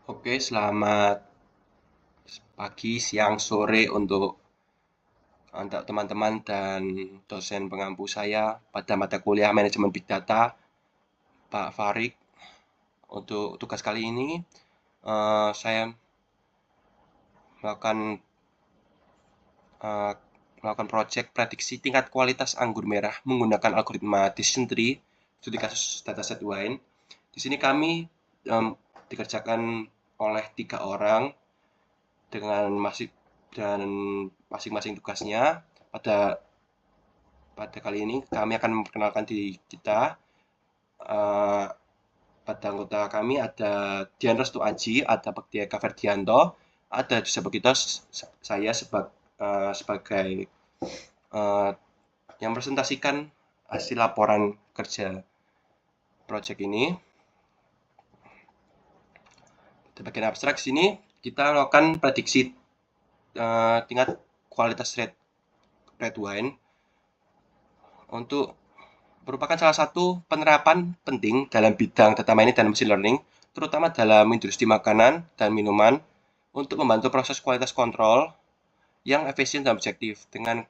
Oke, selamat pagi, siang, sore untuk teman-teman dan dosen pengampu saya pada mata kuliah Manajemen Big Data, Pak Farid. Untuk tugas kali ini, saya melakukan eh, melakukan proyek prediksi tingkat kualitas anggur merah menggunakan algoritma decision tree studi kasus dataset wine. Di sini kami em, dikerjakan oleh 3 orang dengan dan masing-masing tugasnya. Pada pada kali ini kami akan memperkenalkan diri kita. Eh, pada anggota kami ada Dian Restu Aji, ada Bekti Eka Ferdianto, ada Dusa Bekito, saya sebagai eh, yang presentasikan hasil laporan kerja proyek ini. Di bagian abstrak sini kita melakukan prediksi tingkat kualitas red wine untuk merupakan salah satu penerapan penting dalam bidang data mining dan machine learning, terutama dalam industri makanan dan minuman, untuk membantu proses kualitas kontrol yang efisien dan objektif. Dengan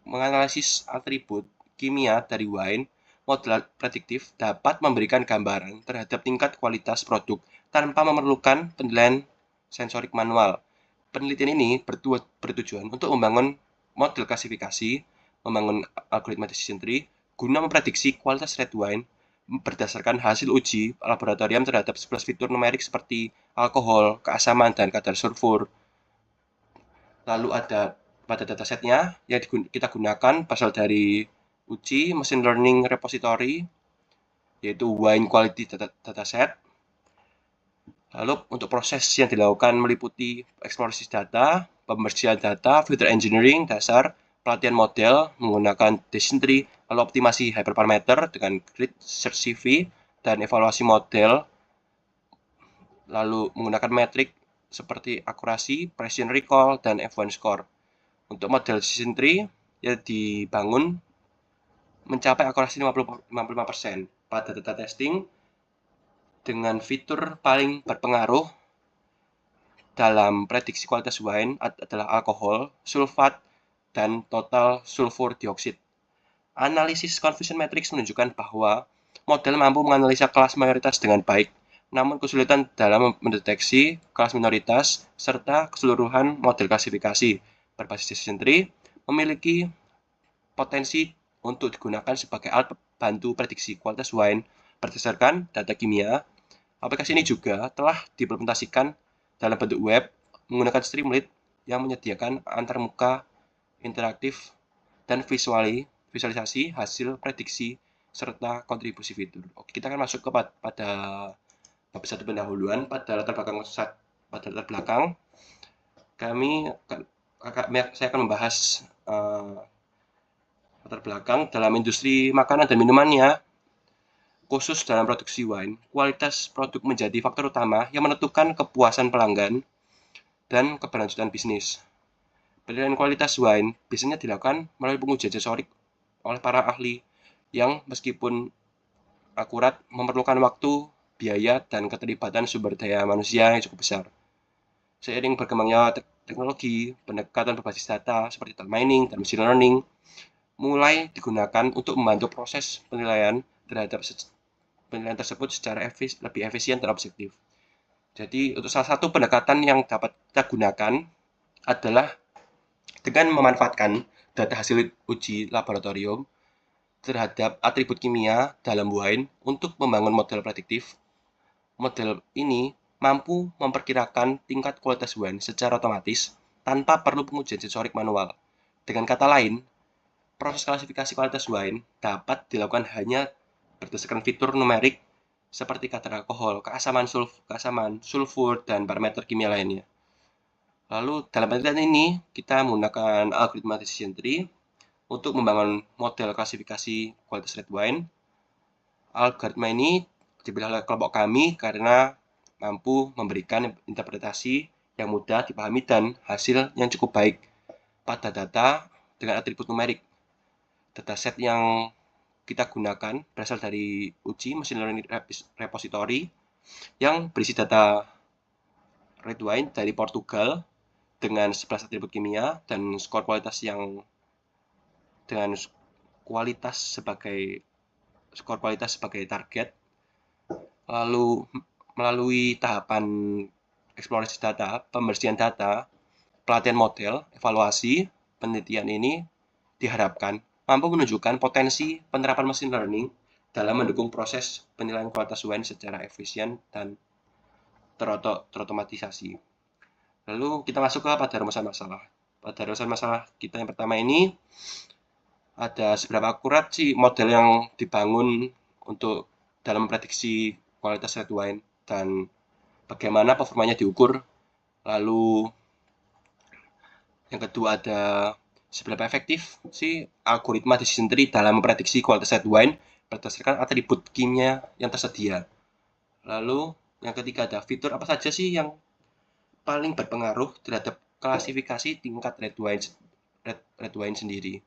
menganalisis atribut kimia dari wine, model prediktif dapat memberikan gambaran terhadap tingkat kualitas produk tanpa memerlukan penilaian sensorik manual. Penelitian ini bertujuan untuk membangun model klasifikasi, membangun algoritma decision tree, guna memprediksi kualitas red wine berdasarkan hasil uji laboratorium terhadap 11 fitur numerik seperti alkohol, keasaman, dan kadar sulfur. Lalu ada pada datasetnya yang kita gunakan berasal dari uji machine learning repository, yaitu wine quality dataset. Lalu untuk proses yang dilakukan meliputi eksplorasi data, pembersihan data, filter engineering dasar, pelatihan model menggunakan decision tree, lalu optimasi hyperparameter dengan grid search CV, dan evaluasi model, lalu menggunakan metrik seperti akurasi, precision recall, dan F1 score. Untuk model decision tree yang dibangun mencapai akurasi 55% pada data testing dengan fitur paling berpengaruh dalam prediksi kualitas wine adalah alkohol, sulfat, dan total sulfur dioksida. Analisis confusion matrix menunjukkan bahwa model mampu menganalisa kelas mayoritas dengan baik, namun kesulitan dalam mendeteksi kelas minoritas serta keseluruhan model klasifikasi berbasis decision tree memiliki potensi untuk digunakan sebagai alat bantu prediksi kualitas wine berdasarkan data kimia. Aplikasi ini juga telah diimplementasikan dalam bentuk web menggunakan Streamlit yang menyediakan antarmuka interaktif dan visualisasi hasil prediksi serta kontribusi fitur. Oke, kita akan masuk pada bab satu pendahuluan. Pada latar belakang kami saya akan membahas latar belakang dalam industri makanan dan minumannya. Khusus dalam produksi wine, kualitas produk menjadi faktor utama yang menentukan kepuasan pelanggan dan keberlanjutan bisnis. Penilaian kualitas wine biasanya dilakukan melalui pengujian sensorik oleh para ahli yang meskipun akurat memerlukan waktu, biaya, dan keterlibatan sumber daya manusia yang cukup besar. Seiring berkembangnya teknologi, pendekatan berbasis data seperti data mining dan machine learning mulai digunakan untuk membantu proses penilaian tersebut secara lebih efisien dan objektif. Jadi untuk salah satu pendekatan yang dapat kita gunakan adalah dengan memanfaatkan data hasil uji laboratorium terhadap atribut kimia dalam wine untuk membangun model prediktif. Model ini mampu memperkirakan tingkat kualitas wine secara otomatis tanpa perlu pengujian sensorik manual. Dengan kata lain, proses klasifikasi kualitas wine dapat dilakukan hanya berdasarkan fitur numerik seperti kadar alkohol, keasaman, sulfur, dan parameter kimia lainnya. Lalu dalam penelitian ini kita menggunakan algoritma decision tree untuk membangun model klasifikasi kualitas red wine. Algoritma ini dipilih oleh kelompok kami karena mampu memberikan interpretasi yang mudah dipahami dan hasil yang cukup baik pada data dengan atribut numerik. Dataset yang kita gunakan berasal dari uji machine learning repository yang berisi data red wine dari Portugal dengan 11 atribut kimia dan skor kualitas yang dengan skor kualitas sebagai target. Lalu melalui tahapan eksplorasi data, pembersihan data, pelatihan model, evaluasi, penelitian ini diharapkan mampu menunjukkan potensi penerapan machine learning dalam mendukung proses penilaian kualitas wine secara efisien dan terotomatisasi. Lalu kita masuk ke pada rumusan masalah. Pada rumusan masalah kita yang pertama ini ada seberapa akurat sih model yang dibangun untuk dalam memprediksi kualitas red wine dan bagaimana performanya diukur. Lalu yang kedua ada seberapa efektif sih algoritma decision tree dalam memprediksi kualitas red wine berdasarkan atribut kimia yang tersedia. Lalu yang ketiga ada fitur apa saja sih yang paling berpengaruh terhadap klasifikasi tingkat red wine sendiri.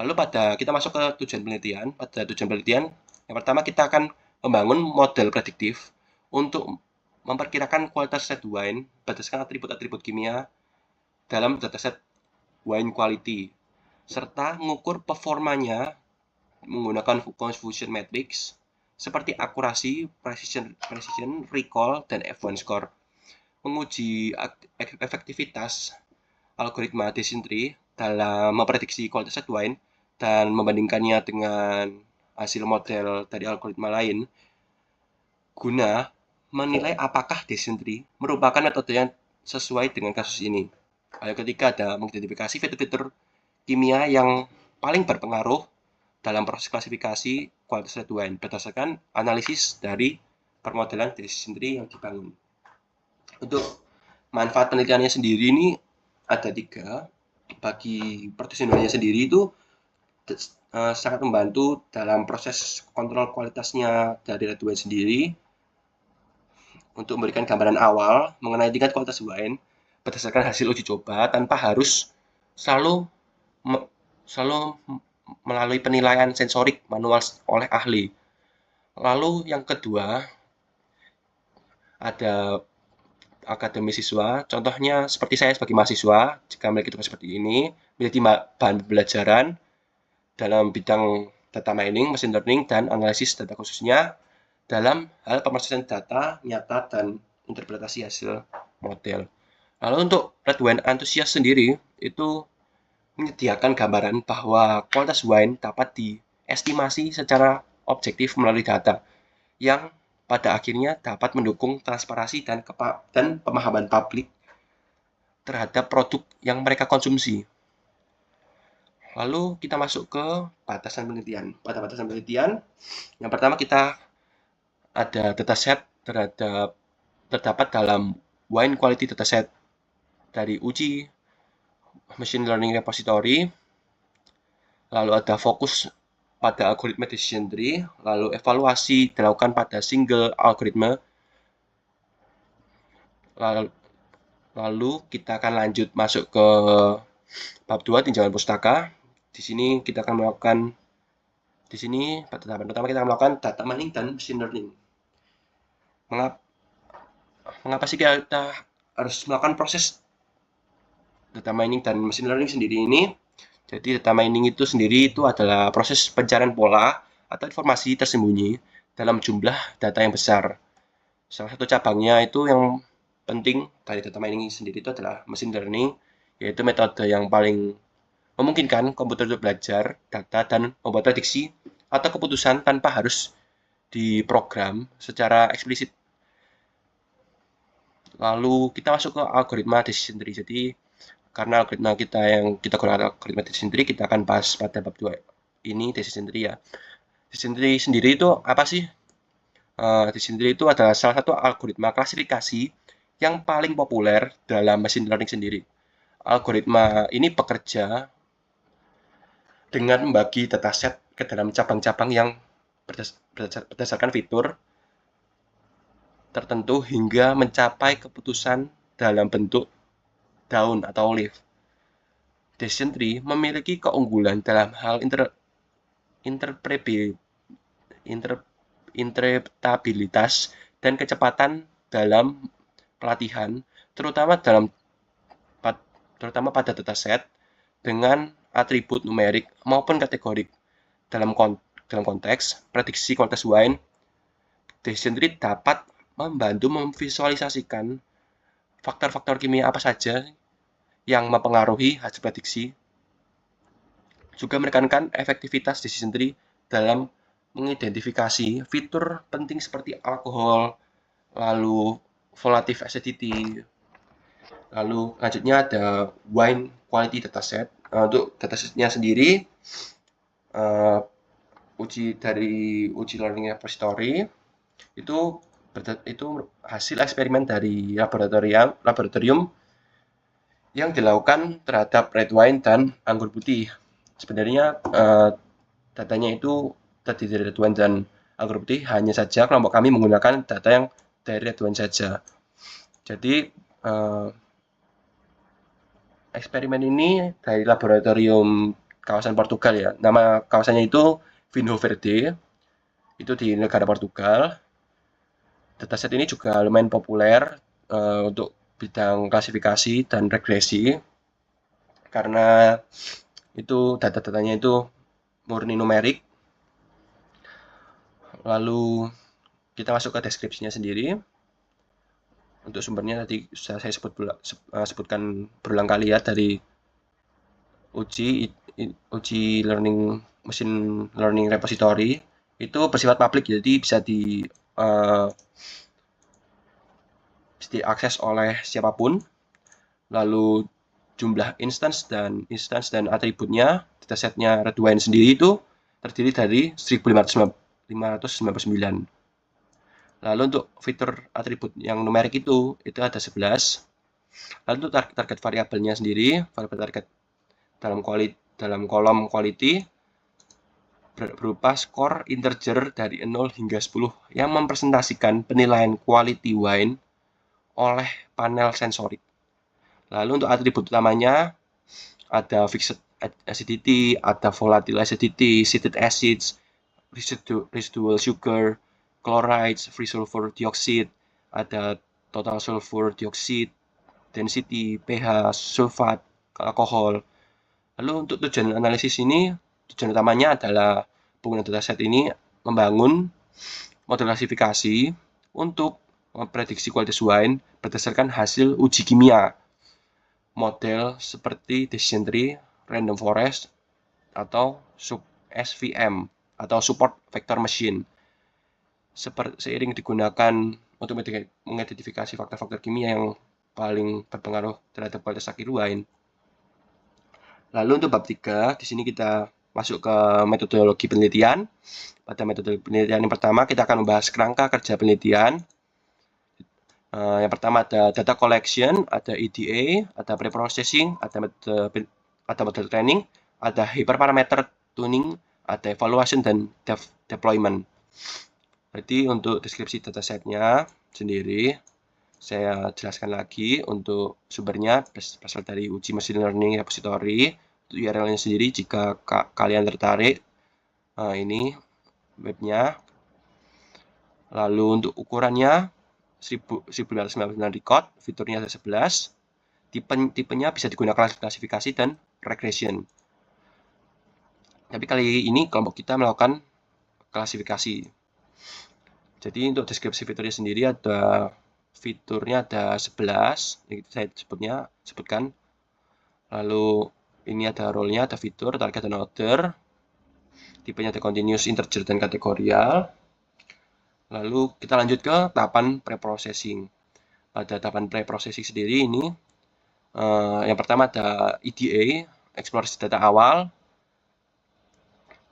Lalu kita masuk ke tujuan penelitian. Pada tujuan penelitian, yang pertama kita akan membangun model prediktif untuk memperkirakan kualitas red wine berdasarkan atribut-atribut kimia dalam dataset wine quality, serta mengukur performanya menggunakan confusion matrix seperti akurasi, precision, recall, dan F1 score. Menguji efektivitas algoritma decision tree dalam memprediksi kualitas red wine dan membandingkannya dengan hasil model dari algoritma lain guna menilai apakah decision tree merupakan metode yang sesuai dengan kasus ini. Yang ketiga ada mengidentifikasi fitur-fitur kimia yang paling berpengaruh dalam proses klasifikasi kualitas red wine berdasarkan analisis dari permodelan decision tree yang dibangun. Untuk manfaat penelitiannya sendiri ini ada 3. Bagi protesinornya sendiri itu sangat membantu dalam proses kontrol kualitasnya dari red wine sendiri untuk memberikan gambaran awal mengenai tingkat kualitas wine berdasarkan hasil uji coba tanpa harus selalu melalui penilaian sensorik manual oleh ahli. Lalu yang kedua ada akademi siswa, contohnya seperti saya sebagai mahasiswa, jika memiliki tugas seperti ini, menjadi bahan pembelajaran dalam bidang data mining, machine learning, dan analisis data khususnya dalam hal pemrosesan data nyata dan interpretasi hasil model. Lalu untuk red wine antusias sendiri, itu menyediakan gambaran bahwa kualitas wine dapat diestimasi secara objektif melalui data, yang pada akhirnya dapat mendukung transparansi dan pemahaman publik terhadap produk yang mereka konsumsi. Lalu kita masuk ke batasan penelitian. Pada batasan penelitian, yang pertama kita ada dataset terdapat dalam wine quality dataset dari uji machine learning repository, lalu ada fokus pada algoritma decision tree, lalu evaluasi dilakukan pada single algoritma. Lalu kita akan lanjut masuk ke bab 2 tinjauan pustaka. Di sini kita akan melakukan pada tahapan pertama kita akan melakukan data mining dan machine learning. Mengapa sih kita harus melakukan proses data mining dan machine learning sendiri ini? Jadi data mining itu sendiri itu adalah proses pencarian pola atau informasi tersembunyi dalam jumlah data yang besar. Salah satu cabangnya itu yang penting dari data mining sendiri itu adalah machine learning, yaitu metode yang paling memungkinkan komputer untuk belajar data dan membuat prediksi atau keputusan tanpa harus diprogram secara eksplisit. Lalu kita masuk ke algoritma decision tree. Jadi karena algoritma kita yang kita gunakan algoritma decision tree, kita akan bahas pada bab 2 ini decision tree ya. Decision tree sendiri itu apa sih? Decision tree itu adalah salah satu algoritma klasifikasi yang paling populer dalam machine learning sendiri. Algoritma ini bekerja dengan membagi dataset ke dalam cabang-cabang yang berdasarkan fitur tertentu hingga mencapai keputusan dalam bentuk daun atau leaf. Decision tree memiliki keunggulan dalam hal interpretabilitas dan kecepatan dalam pelatihan, terutama pada dataset dengan atribut numerik maupun kategorik. Dalam konteks prediksi kualitas wine, decision tree dapat membantu memvisualisasikan faktor-faktor kimia apa saja yang mempengaruhi hasil prediksi, juga menekankan efektivitas decision tree dalam mengidentifikasi fitur penting seperti alkohol, lalu volatility acidity, lalu lanjutnya ada wine quality dataset. Untuk datasetnya sendiri, uji learning repository itu hasil eksperimen dari laboratorium yang dilakukan terhadap red wine dan anggur putih. Sebenarnya datanya itu terdiri dari red wine dan anggur putih, hanya saja kelompok kami menggunakan data yang dari red wine saja. Jadi eksperimen ini dari laboratorium kawasan Portugal ya. Nama kawasannya itu Vinho Verde. Itu di negara Portugal. Dataset ini juga lumayan populer untuk bidang klasifikasi dan regresi karena itu data-datanya itu murni numerik. Lalu kita masuk ke deskripsinya sendiri. Untuk sumbernya tadi sudah saya sebutkan berulang kali ya, dari uji machine learning repository itu bersifat publik, jadi bisa diakses oleh siapapun. Lalu jumlah instance dan atributnya, datasetnya red wine sendiri itu terdiri dari 1599. Lalu untuk fitur atribut yang numerik itu ada 11. Lalu untuk target variabelnya sendiri, variabel target dalam kolom quality berupa skor integer dari 0 hingga 10 yang mempresentasikan penilaian quality wine oleh panel sensorik. Lalu untuk atribut utamanya ada fixed acidity, ada volatile acidity, citric acids, residual sugar, chlorides, free sulfur dioxide, ada total sulfur dioxide, density, pH, sulfat, alkohol. Lalu untuk tujuan analisis ini, tujuan utamanya adalah penggunaan dataset ini membangun model klasifikasi untuk memprediksi kualitas wine berdasarkan hasil uji kimia. Model seperti decision tree, random forest, atau SVM atau support vector machine. Seiring digunakan untuk mengidentifikasi faktor-faktor kimia yang paling berpengaruh terhadap kualitas akhir wine. Lalu untuk bab 3, di sini kita masuk ke metodologi penelitian. Pada metode penelitian yang pertama, kita akan membahas kerangka kerja penelitian. Yang pertama ada data collection, ada EDA, ada pre-processing, ada model training, ada hyperparameter tuning, ada evaluation, dan deployment. Jadi untuk deskripsi datasetnya sendiri, saya jelaskan lagi. Untuk sumbernya berasal dari uji machine learning repository. Untuk URL-nya sendiri, jika kalian tertarik, ini webnya. Lalu untuk ukurannya 1599 record, fiturnya ada 11. Tipenya bisa digunakan klasifikasi dan regression. Tapi kali ini kelompok kita melakukan klasifikasi. Jadi untuk deskripsi fiturnya sendiri fiturnya ada 11, ini saya sebutkan. Lalu ini ada role-nya, ada fitur, target, dan order. Tipenya ada continuous, integer, dan kategorial. Lalu kita lanjut ke tahapan preprocessing. Pada tahapan preprocessing sendiri ini, yang pertama ada EDA, eksplorasi data awal.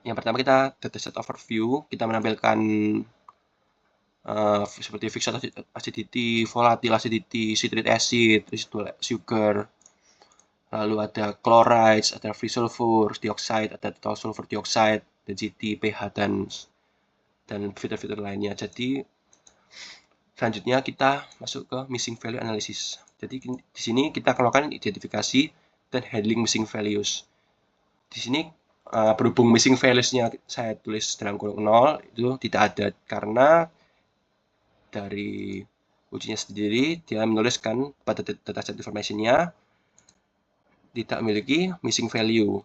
Yang pertama kita dataset overview, kita menampilkan seperti fixed acidity, volatile acidity, citric acid, residual sugar. Lalu ada chlorides, ada free sulfur dioxide, ada total sulfur dioxide, density, pH, dan fitur-fitur lainnya. Jadi selanjutnya kita masuk ke missing value analysis. Jadi di sini kita melakukan identifikasi dan handling missing values. Di sini berhubung missing values-nya saya tulis dalam kurung 0, itu tidak ada karena dari ujinya sendiri, dia menuliskan pada dataset information-nya tidak memiliki missing value.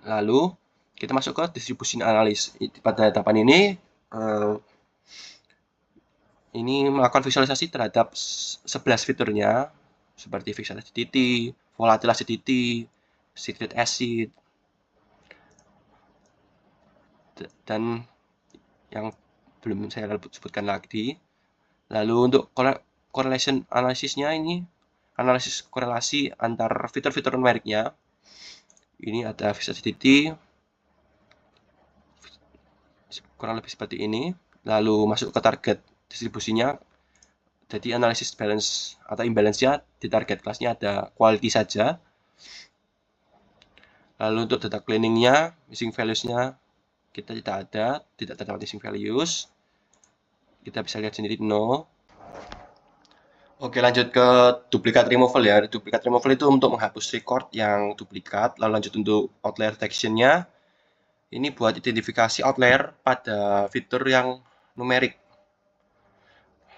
Lalu kita masuk ke distribution analysis. Pada tahapan ini melakukan visualisasi terhadap 11 fiturnya seperti fixed acidity, volatile acidity, citric acid, dan yang belum saya sebutkan lagi. Lalu untuk correlation analisisnya ini analisis korelasi antar fitur-fitur numeriknya. Ini ada fixed acidity, kurang lebih seperti ini. Lalu masuk ke target distribusinya. Jadi analisis balance atau imbalance-nya di target kelasnya ada quality saja. Lalu untuk data cleaning-nya, missing values-nya kita tidak terdapat missing values. Kita bisa lihat sendiri no. Oke, lanjut ke duplikat removal ya. Duplikat removal itu untuk menghapus record yang duplikat. Lalu lanjut untuk outlier detection-nya. Ini buat identifikasi outlier pada fitur yang numerik.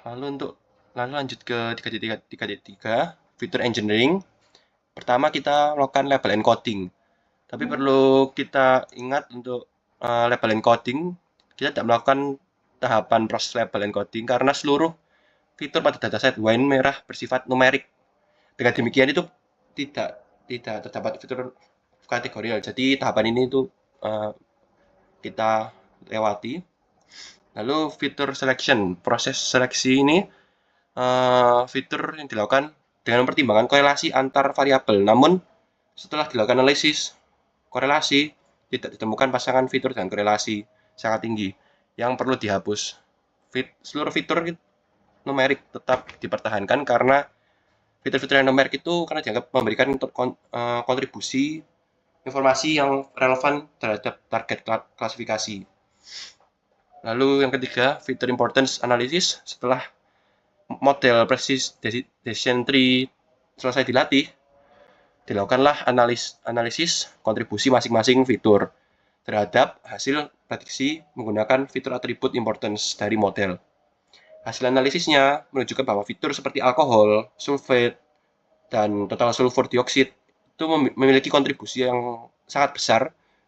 Lalu lanjut ke 3.3, fitur engineering. Pertama kita melakukan label encoding. Tapi perlu kita ingat untuk label encoding, kita tidak melakukan tahapan proses label encoding karena seluruh fitur pada dataset wine merah bersifat numerik. Dengan demikian itu tidak terdapat fitur kategorial. Jadi tahapan ini itu kita lewati. Lalu fitur selection, proses seleksi ini fitur yang dilakukan dengan mempertimbangkan korelasi antar variabel. Namun setelah dilakukan analisis korelasi tidak ditemukan pasangan fitur dengan korelasi sangat tinggi yang perlu dihapus. Seluruh fitur numerik tetap dipertahankan karena fitur-fitur yang numerik itu karena dianggap memberikan kontribusi informasi yang relevan terhadap target klasifikasi. Lalu yang ketiga, fitur importance analysis. Setelah model precision tree selesai dilatih, dilakukanlah analisis kontribusi masing-masing fitur terhadap hasil prediksi menggunakan fitur atribut importance dari model. Hasil analisisnya menunjukkan bahwa fitur seperti alkohol, sulfate, dan total sulfur dioxide itu memiliki kontribusi yang sangat besar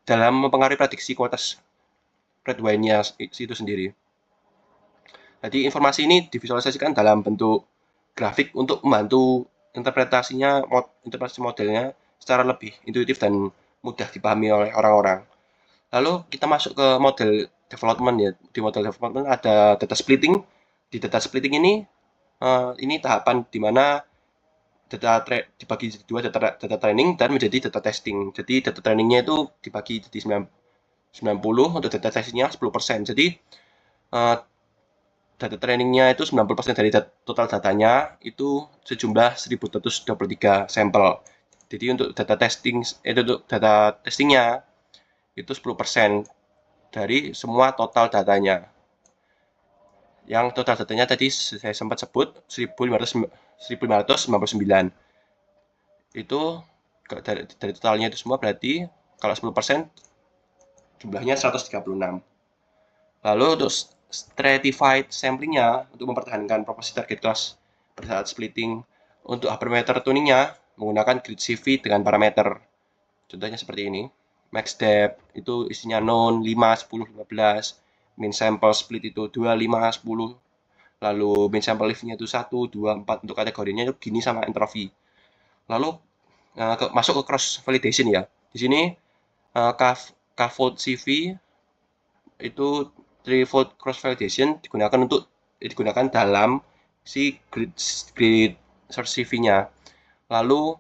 dalam mempengaruhi prediksi kualitas red wine-nya itu sendiri. Jadi informasi ini divisualisasikan dalam bentuk grafik untuk membantu interpretasi modelnya secara lebih intuitif dan mudah dipahami oleh orang-orang. Lalu kita masuk ke model development ya. Di model development ada data splitting. Di data splitting ini tahapan di mana data dibagi jadi dua, data training dan menjadi data testing. Jadi data trainingnya itu dibagi jadi 90, untuk data testingnya 10%. Jadi data trainingnya itu 90% dari total datanya itu sejumlah 1.123 sampel. Jadi untuk data testingnya itu 10% dari semua total datanya. Yang total datanya tadi saya sempat sebut 1599. Itu dari totalnya itu semua berarti kalau 10% jumlahnya 136. Lalu untuk stratified samplingnya untuk mempertahankan proporsi target class pada saat splitting. Untuk hypermeter tuningnya menggunakan grid CV dengan parameter. Contohnya seperti ini. Max depth itu isinya known 5, 10, 15. Min sample split itu 2, 5, 10. Lalu min sample leaf-nya itu 1, 2, 4. Untuk kategorinya itu gini sama entropy. Lalu masuk ke cross validation ya. Di sini K-fold CV itu 3-fold cross validation digunakan dalam si grid search CV-nya. Lalu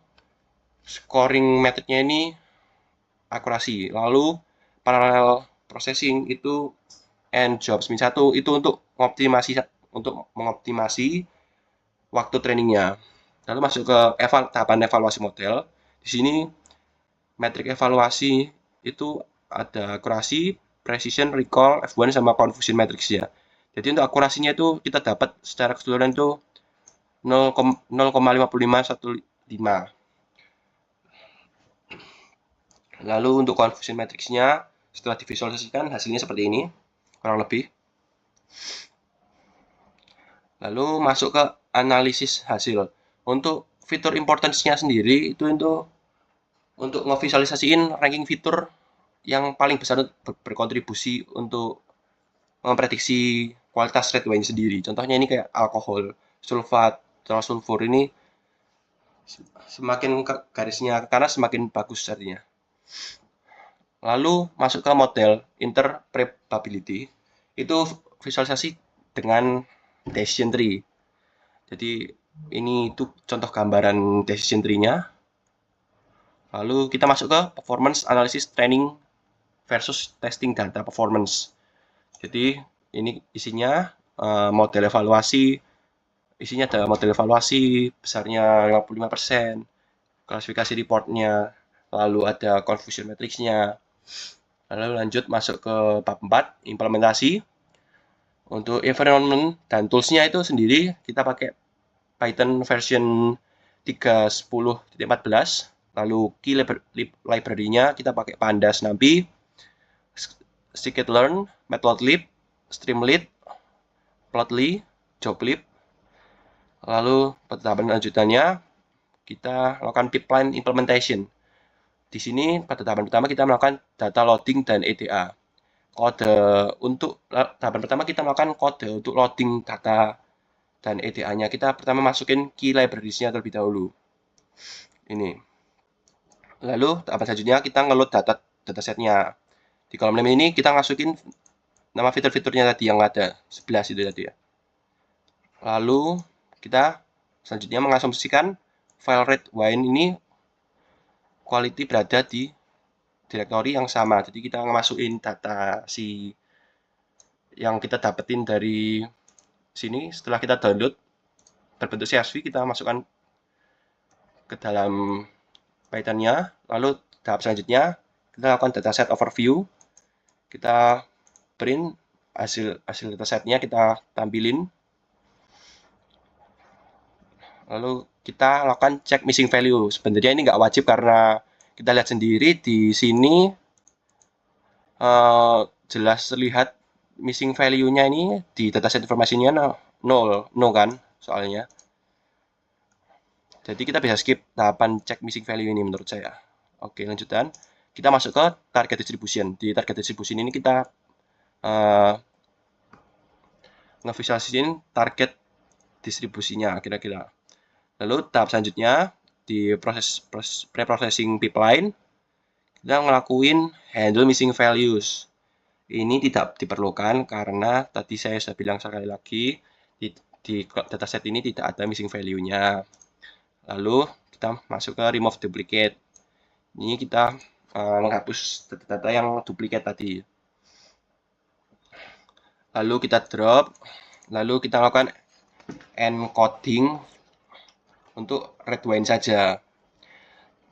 scoring metodenya ini akurasi. Lalu parallel processing itu and jobs min 1 itu untuk mengoptimasi waktu trainingnya. Lalu masuk ke tahapan evaluasi model. Di sini metrik evaluasi itu ada akurasi, precision, recall, F1 sama confusion matrix ya. Jadi untuk akurasinya itu kita dapat secara keseluruhan itu 0,5515. Lalu untuk confusion matrixnya setelah divisualisasikan hasilnya seperti ini kurang lebih. Lalu masuk ke analisis hasil. Untuk fitur importance-nya sendiri itu untuk ngevisualisasiin ranking fitur yang paling besar berkontribusi untuk memprediksi kualitas red wine sendiri. Contohnya ini kayak alkohol, sulfat, sulfur ini semakin garisnya ke kanan semakin bagus artinya. Lalu masuk ke model interpretability. Itu visualisasi dengan decision tree. Jadi ini itu contoh gambaran decision tree-nya. Lalu kita masuk ke performance analysis training versus testing data performance. Jadi ini isinya model evaluasi, isinya ada model evaluasi besarnya 55%, klasifikasi reportnya, lalu ada confusion matrix-nya. Lalu lanjut masuk ke bab 4, implementasi. Untuk environment dan tools-nya itu sendiri kita pakai Python version 3.10.14. Lalu key library-nya kita pakai Pandas, NumPy, scikit-learn, matplotlib, streamlit, plotly, joblib. Lalu tahapan lanjutannya kita lakukan pipeline implementation. Di sini pada tahapan pertama kita melakukan data loading dan EDA. Kode untuk tahapan pertama kita melakukan kode untuk loading data dan EDA-nya. Kita pertama masukin key libraries-nya terlebih dahulu. Ini. Lalu tahapan selanjutnya kita ngeload dataset-nya. Di kolom name ini kita masukin nama fitur-fiturnya tadi yang ada 11 itu tadi ya. Lalu kita selanjutnya mengasumsikan file red wine ini quality berada di directory yang sama. Jadi kita masukin data yang kita dapetin dari sini setelah kita download berbentuk CSV, kita masukkan ke dalam Python-nya. Lalu tahap selanjutnya kita lakukan dataset overview. Kita print hasil datasetnya, kita tampilin. Lalu kita lakukan check missing value. Sebenarnya ini nggak wajib karena kita lihat sendiri di sini jelas terlihat missing value-nya ini di dataset informasinya no kan soalnya. Jadi kita bisa skip tahapan check missing value ini menurut saya. Oke, lanjutan. Kita masuk ke target distribution. Di target distribution ini kita ngevisualisasiin target distribusinya kira-kira. Lalu tahap selanjutnya di proses pre-processing pipeline kita ngelakuin handle missing values. Ini tidak diperlukan karena tadi saya sudah bilang sekali lagi di dataset ini tidak ada missing value-nya. Lalu kita masuk ke remove duplicate. Ini kita menghapus data-data yang duplicate tadi. Lalu kita drop, lalu kita lakukan encoding untuk red wine saja.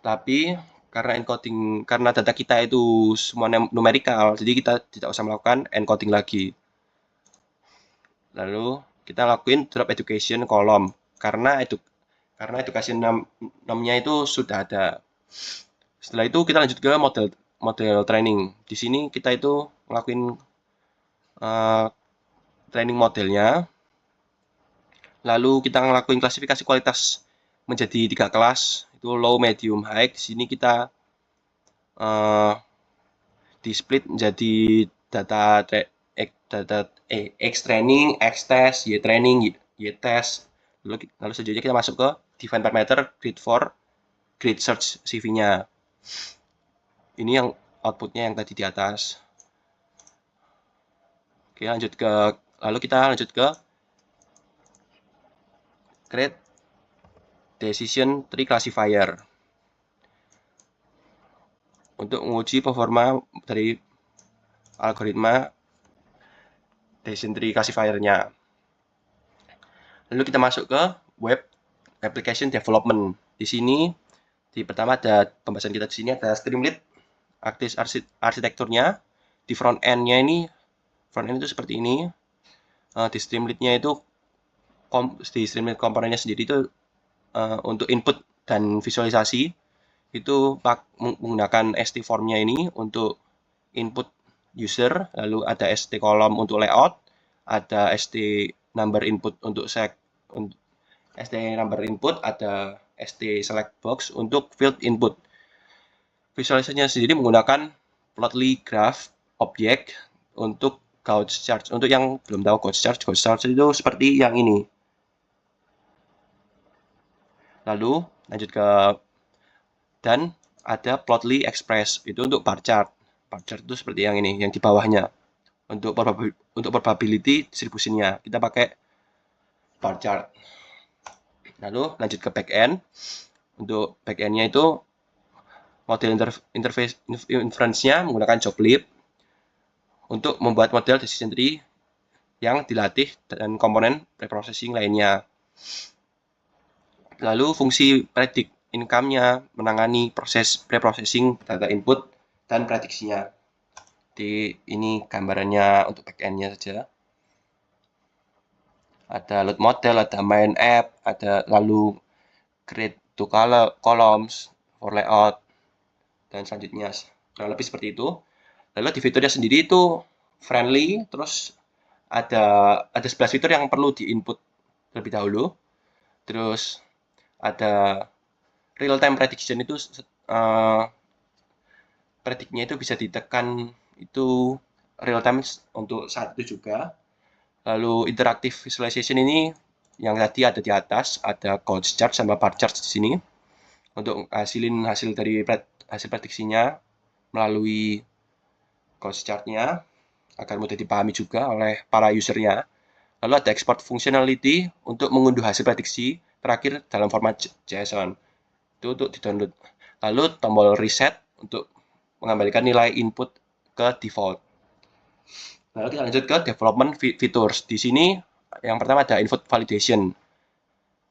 Tapi karena data kita itu semua numerikal, jadi kita tidak usah melakukan encoding lagi. Lalu kita lakuin drop education column karena education nomnya itu sudah ada. Setelah itu kita lanjut ke model training. Di sini kita itu ngelakuin training modelnya. Lalu kita ngelakuin klasifikasi kualitas menjadi 3 kelas, itu low, medium, high. Di sini kita di split menjadi data X training, X test, Y training, Y test. Lalu selanjutnya kita masuk ke define parameter grid search CV-nya. Ini yang outputnya yang tadi di atas. Oke, lalu kita lanjut ke create decision tree classifier untuk menguji performa dari algoritma decision tree classifier-nya. Lalu kita masuk ke web application development. Di sini pertama ada pembahasan kita di sini ada Streamlit, arsitekturnya. Di front end-nya itu seperti ini. Di Streamlit-nya itu di Streamlit komponennya sendiri itu untuk input dan visualisasi itu menggunakan ST form-nya ini untuk input user, lalu ada ST column untuk layout, ada ST number input untuk ST number input, ada ST select box untuk field input. Visualisasinya sendiri menggunakan plotly graph object untuk Gauss chart. Untuk yang belum tahu Gauss chart itu seperti yang ini. Lalu lanjut ke dan ada plotly express itu untuk bar chart. Bar chart itu seperti yang ini, yang di bawahnya. Untuk probability distribusinya kita pakai bar chart. Lalu lanjut ke backend. Untuk backendnya itu model interface inference-nya menggunakan joblib untuk membuat model decision tree yang dilatih dan komponen preprocessing lainnya. Lalu fungsi predict income-nya menangani proses preprocessing data input dan prediksinya. Di ini gambarannya untuk backend-nya saja. Ada load model, ada main app, ada lalu create to columns for layout, dan selanjutnya kurang lebih seperti itu. Lalu di fiturnya sendiri itu friendly, terus ada 11 fitur yang perlu di input terlebih dahulu. Terus ada real time prediction itu prediknya itu bisa ditekan itu real time untuk saat itu juga. Lalu interactive visualization ini yang tadi ada di atas, ada Gauss chart sama bar chart di sini untuk hasil dari hasil prediksinya melalui Gauss chart-nya agar mudah dipahami juga oleh para usernya. Lalu ada export functionality untuk mengunduh hasil prediksi terakhir dalam format JSON. Itu untuk di-download. Lalu tombol reset untuk mengembalikan nilai input ke default. Lalu kita lanjut ke development features. Di sini yang pertama ada input validation.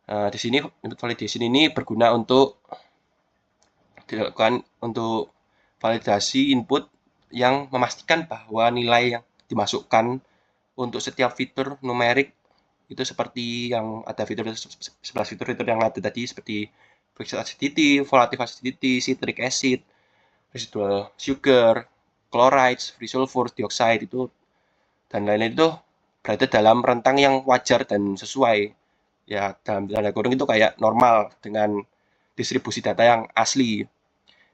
Di sini input validation ini berguna untuk dilakukan untuk validasi input yang memastikan bahwa nilai yang dimasukkan untuk setiap fitur numerik itu seperti yang ada fitur 11 fitur yang ada tadi seperti fractional acidity, volatility acidity, citric acid, residual sugar, chlorides, free sulfur, dioxide itu dan lain-lain itu berada dalam rentang yang wajar dan sesuai. Ya, dalam tanda kurung itu kayak normal dengan distribusi data yang asli.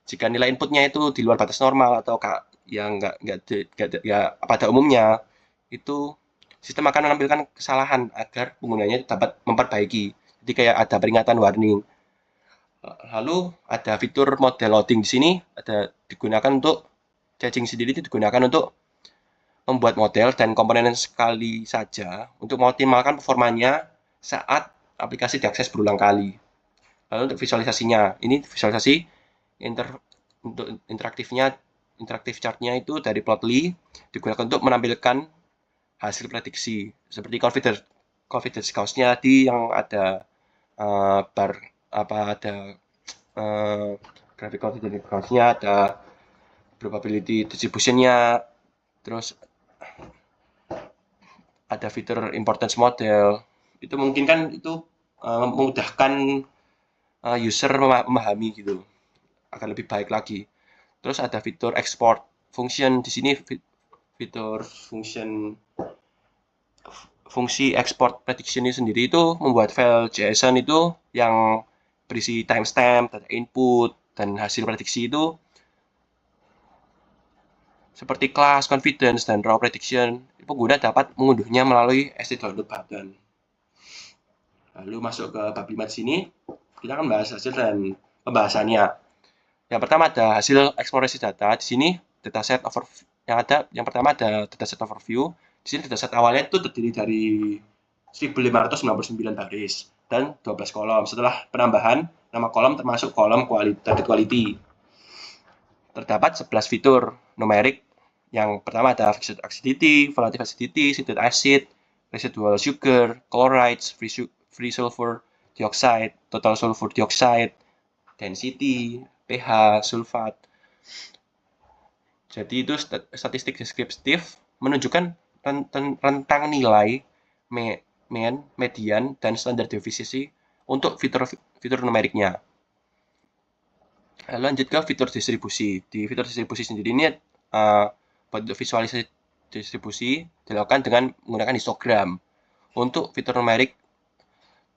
Jika nilai inputnya itu di luar batas normal atau yang nggak ya pada umumnya itu sistem akan menampilkan kesalahan agar penggunanya dapat memperbaiki. Jadi kayak ada peringatan warning. Lalu ada fitur model loading di sini ada digunakan untuk caching sendiri itu digunakan untuk membuat model dan komponen sekali saja untuk mengoptimalkan performanya saat aplikasi diakses berulang kali. Lalu untuk visualisasinya, ini visualisasi untuk interaktif chartnya itu dari Plotly digunakan untuk menampilkan hasil prediksi seperti confidence cost-nya tadi yang ada grafik confidence cost-nya, ada probability distribution-nya, terus ada fitur importance model. Itu mungkin kan itu memudahkan user memahami gitu akan lebih baik lagi. Terus ada fitur export function di sini fitur fungsi export prediction ini sendiri itu membuat file JSON itu yang berisi timestamp, data input, dan hasil prediksi itu seperti class, confidence, dan raw prediction. Pengguna dapat mengunduhnya melalui ST download button. Lalu masuk ke bab 5 di sini, kita akan bahas hasil dan pembahasannya. Yang pertama ada hasil eksplorasi data. Di sini dataset overview yang pertama ada dataset overview. Di sini dataset awalnya itu terdiri dari 1599 baris dan 12 kolom. Setelah penambahan nama kolom termasuk kolom quality. Terdapat 11 fitur numerik. Yang pertama ada fixed acidity, volatility acidity, citric acid, residual sugar, chlorides, free sulfur dioxide, total sulfur dioxide, density, pH, sulfat. Jadi itu statistik deskriptif menunjukkan rentang nilai mean, median, dan standar deviasi untuk fitur numeriknya. Lalu lanjut ke fitur distribusi. Di fitur distribusi sendiri ini buat visualisasi distribusi dilakukan dengan menggunakan histogram untuk fitur numerik,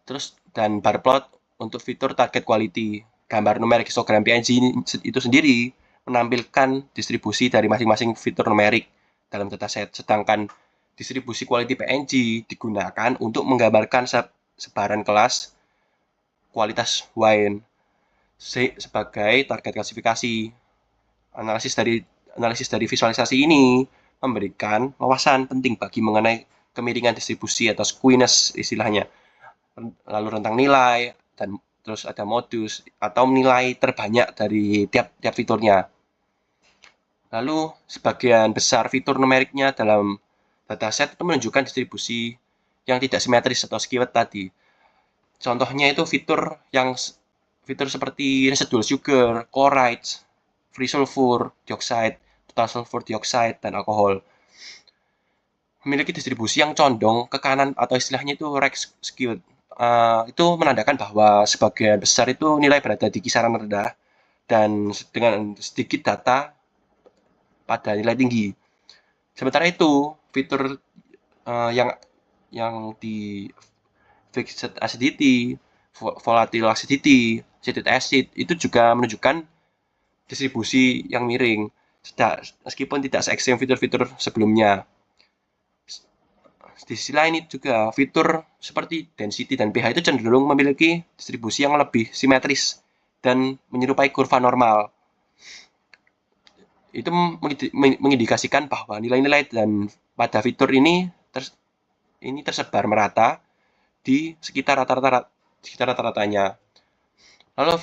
terus dan bar plot untuk fitur target quality. Gambar numerik histogram PNG itu sendiri menampilkan distribusi dari masing-masing fitur numerik dalam dataset, sedangkan distribusi quality PNG digunakan untuk menggambarkan sebaran kelas kualitas wine sebagai target klasifikasi. Analisis dari visualisasi ini memberikan wawasan penting bagi mengenai kemiringan distribusi atau skewness istilahnya, lalu rentang nilai, dan terus ada modus atau nilai terbanyak dari tiap fiturnya. Lalu sebagian besar fitur numeriknya dalam dataset itu menunjukkan distribusi yang tidak simetris atau skewed tadi. Contohnya itu fitur seperti residual sugar, chlorides, free sulfur dioxide, total sulfur dioxide, dan alkohol. Memiliki distribusi yang condong ke kanan atau istilahnya itu right skewed. Itu menandakan bahwa sebagian besar itu nilai berada di kisaran rendah dan dengan sedikit data pada nilai tinggi. Sementara itu, fitur yang di fixed acidity, volatile acidity, citric acid itu juga menunjukkan distribusi yang miring, meskipun tidak se-ekstrem fitur-fitur sebelumnya. Di sisi lain juga fitur seperti density dan pH itu cenderung memiliki distribusi yang lebih simetris dan menyerupai kurva normal. Itu mengindikasikan bahwa nilai-nilai dan pada fitur ini tersebar merata di sekitar rata-ratanya. Lalu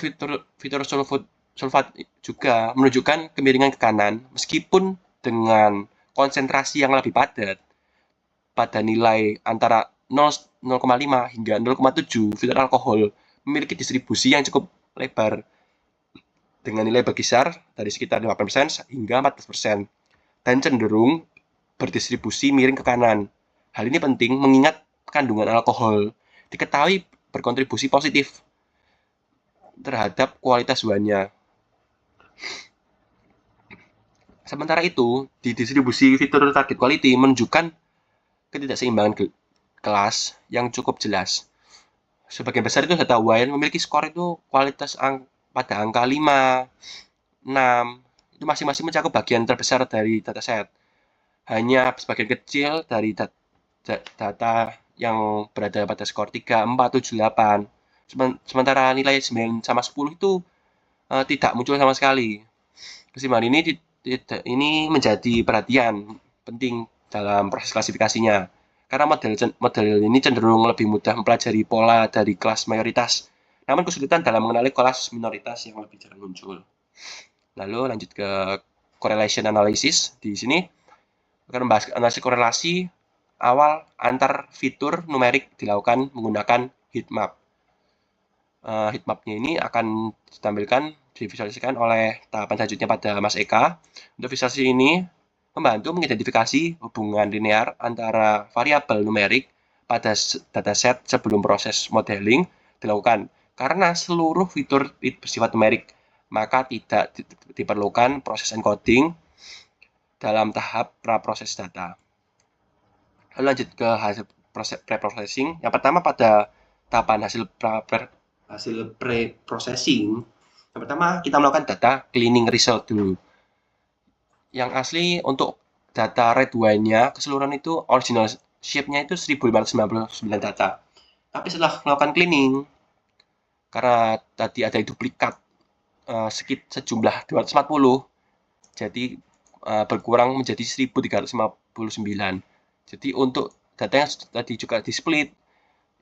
fitur sulfat juga menunjukkan kemiringan ke kanan meskipun dengan konsentrasi yang lebih padat pada nilai antara 0,5 hingga 0,7, fitur alkohol memiliki distribusi yang cukup lebar dengan nilai berkisar dari sekitar 5% hingga 14% dan cenderung berdistribusi miring ke kanan. Hal ini penting mengingat kandungan alkohol diketahui berkontribusi positif terhadap kualitas wine-nya. Sementara itu, di distribusi fitur target quality menunjukkan ketidakseimbangan kelas yang cukup jelas. Sebagian besar itu data wine memiliki skor itu kualitas pada angka 5, 6, itu masing-masing mencakup bagian terbesar dari dataset. Hanya sebagian kecil dari data yang berada pada skor 3, 4, 7, 8. Sementara nilai 9 sama 10 itu tidak muncul sama sekali. Keseimbangan ini menjadi perhatian penting dalam proses klasifikasinya. Karena model ini cenderung lebih mudah mempelajari pola dari kelas mayoritas, namun kesulitan dalam mengenali kelas minoritas yang lebih jarang muncul. Lalu lanjut ke correlation analysis. Di sini akan membahas analisis korelasi awal antar fitur numerik dilakukan menggunakan heatmap. Heatmapnya ini akan ditampilkan divisualisasikan oleh tahapan selanjutnya pada Mas Eka. Untuk visualisasi ini membantu mengidentifikasi hubungan linear antara variabel numerik pada dataset sebelum proses modeling dilakukan. Karena seluruh fitur bersifat numerik, maka tidak diperlukan proses encoding dalam tahap praproses data. Lalu lanjut ke hasil pre-processing. Yang pertama pada tahapan hasil pre-processing, yang pertama kita melakukan data cleaning result dulu. Yang asli untuk data red wine-nya keseluruhan itu original shape-nya itu 1599 data. Tapi setelah melakukan cleaning, karena tadi ada duplikat sejumlah 240, jadi berkurang menjadi 1359. Jadi untuk data yang tadi juga di split,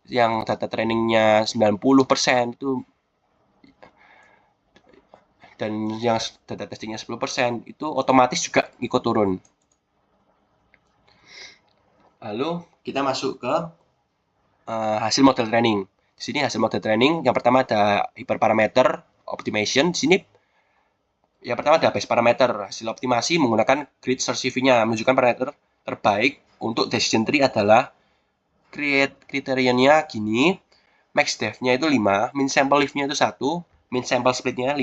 yang data trainingnya 90% itu dan yang data testingnya 10% itu otomatis juga ikut turun. Lalu kita masuk ke hasil model training. Di sini hasil model training yang pertama ada hyperparameter optimization. Di sini yang pertama ada base parameter. Hasil optimasi menggunakan grid search CV-nya menunjukkan parameter terbaik untuk decision tree adalah kriterianya gini, max depth-nya itu 5, min sample lift-nya itu 1, min sample split-nya 5.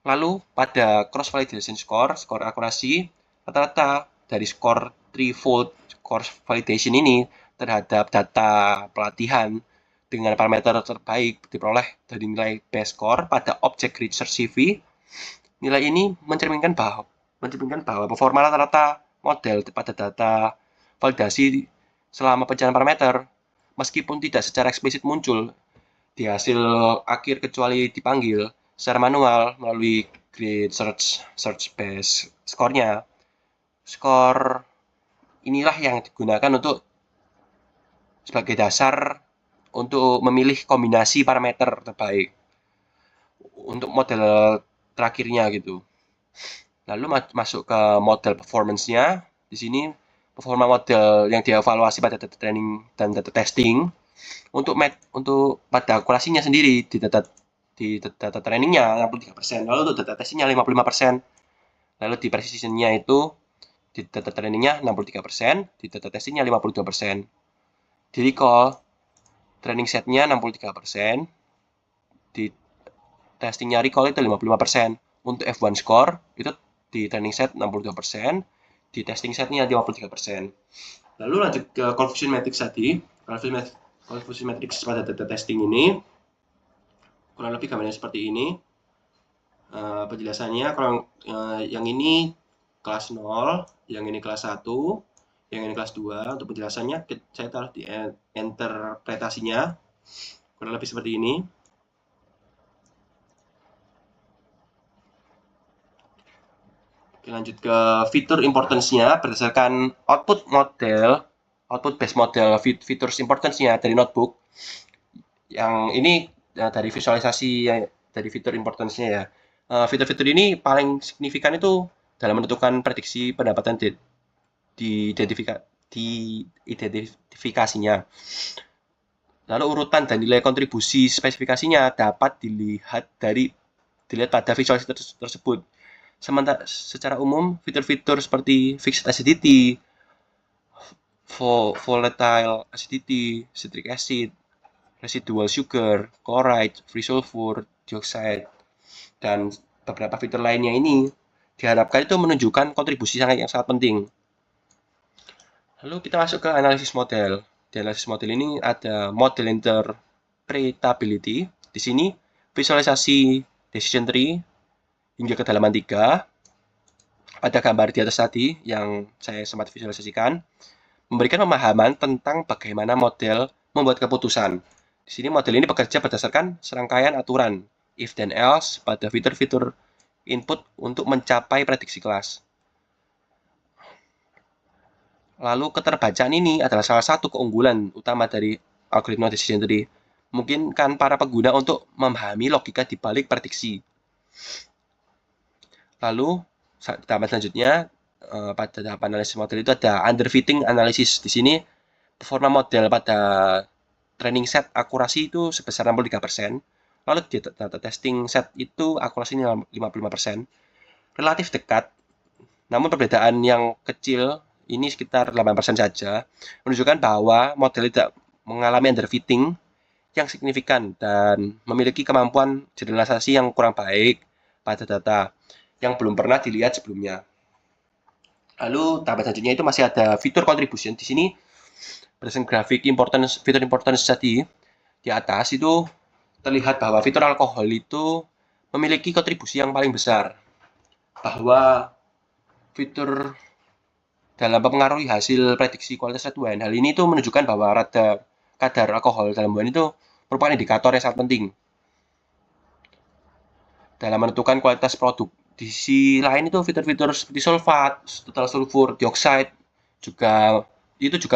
Lalu pada cross validation score, skor akurasi, rata-rata dari skor threefold cross validation ini terhadap data pelatihan dengan parameter terbaik diperoleh dari nilai base score pada objek research CV. Nilai ini mencerminkan bahwa performa rata-rata model pada data validasi selama pencarian parameter, meskipun tidak secara eksplisit muncul di hasil akhir kecuali dipanggil secara manual melalui grid search base score-nya. Skor inilah yang digunakan untuk sebagai dasar untuk memilih kombinasi parameter terbaik untuk model terakhirnya gitu. Lalu masuk ke model performance-nya. Di sini performa model yang dievaluasi pada data training dan data testing untuk pada akurasinya sendiri di data trainingnya 63%, lalu untuk data testingnya 55%. Lalu di precision-nya itu di data trainingnya 63%, di data testingnya 52%. Di recall training setnya 63%, di testingnya recall itu 55%. Untuk F1 score itu di training set 62%, di testing setnya 53%. Lalu lanjut ke confusion matrix tadi. Confusion matrix pada data testing ini kurang lebih gambarnya seperti ini. Penjelasannya yang ini kelas 0, yang ini kelas 1, yang ini kelas 2. Untuk penjelasannya saya taruh di interpretasinya kurang lebih seperti ini. Oke, lanjut ke fitur importance-nya berdasarkan output base model features importance-nya dari notebook. Yang ini dari visualisasi dari fitur importance-nya ya. Fitur-fitur ini paling signifikan itu dalam menentukan prediksi pendapatan identifikasinya. Lalu urutan dan nilai kontribusi spesifikasinya dapat dilihat pada visualisasi tersebut. Secara umum, fitur-fitur seperti fixed acidity, volatile acidity, citric acid, residual sugar, chloride, free sulfur, dioxide, dan beberapa fitur lainnya ini diharapkan itu menunjukkan kontribusi yang sangat penting. Lalu kita masuk ke analisis model. Di analisis model ini ada model interpretability. Di sini visualisasi decision tree hingga kedalaman 3. Pada gambar di atas tadi yang saya sempat visualisasikan memberikan pemahaman tentang bagaimana model membuat keputusan. Di sini model ini bekerja berdasarkan serangkaian aturan if dan else pada fitur-fitur input untuk mencapai prediksi kelas. Lalu keterbacaan ini adalah salah satu keunggulan utama dari algoritma decision tree. Memungkinkan para pengguna untuk memahami logika di balik prediksi. Lalu tahapan selanjutnya pada tahap analisis model itu ada underfitting analysis. Di sini performa model pada training set akurasi itu sebesar 63%. Lalu di data testing set itu akurasinya 55%. Relatif dekat, namun perbedaan yang kecil ini sekitar 8% saja, menunjukkan bahwa model tidak mengalami underfitting yang signifikan dan memiliki kemampuan generalisasi yang kurang baik pada data yang belum pernah dilihat sebelumnya. Lalu tahap selanjutnya itu masih ada fitur contribution. Di sini berdasarkan grafik fitur importance tadi di atas itu terlihat bahwa fitur alkohol itu memiliki kontribusi yang paling besar. Bahwa fitur dalam mempengaruhi hasil prediksi kualitas red wine. Hal ini itu menunjukkan bahwa kadar alkohol dalam wine itu merupakan indikator yang sangat penting dalam menentukan kualitas produk. Di sisi lain itu fitur-fitur seperti sulfat, total sulfur, dioxide juga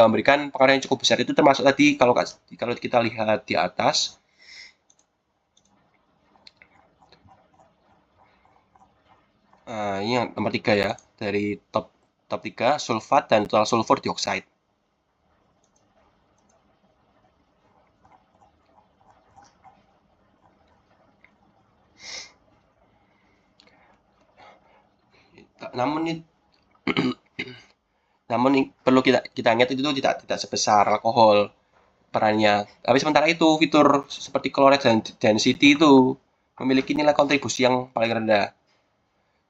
memberikan pengaruh yang cukup besar. Itu termasuk tadi kalau kita lihat di atas. Ini yang nomor 3 ya, dari top 3 sulfat dan total sulfur dioxide. Namun perlu kita ingat itu tidak sebesar alkohol perannya. Tapi sementara itu fitur seperti chloride dan density itu memiliki nilai kontribusi yang paling rendah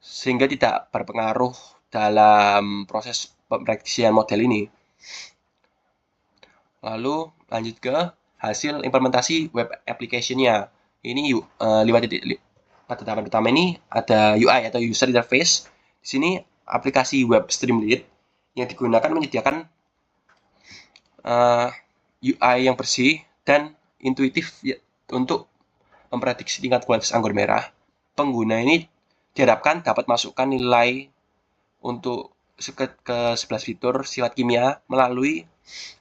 sehingga tidak berpengaruh dalam proses pemprediksian model ini. Lalu lanjut ke hasil implementasi web application-nya. Ini pada tahapan pertama ini ada UI atau user interface. Di sini aplikasi web Streamlit yang digunakan menyediakan UI yang bersih dan intuitif untuk memprediksi tingkat kualitas anggur merah. Pengguna ini diharapkan dapat masukkan nilai untuk ke 11 fitur sifat kimia melalui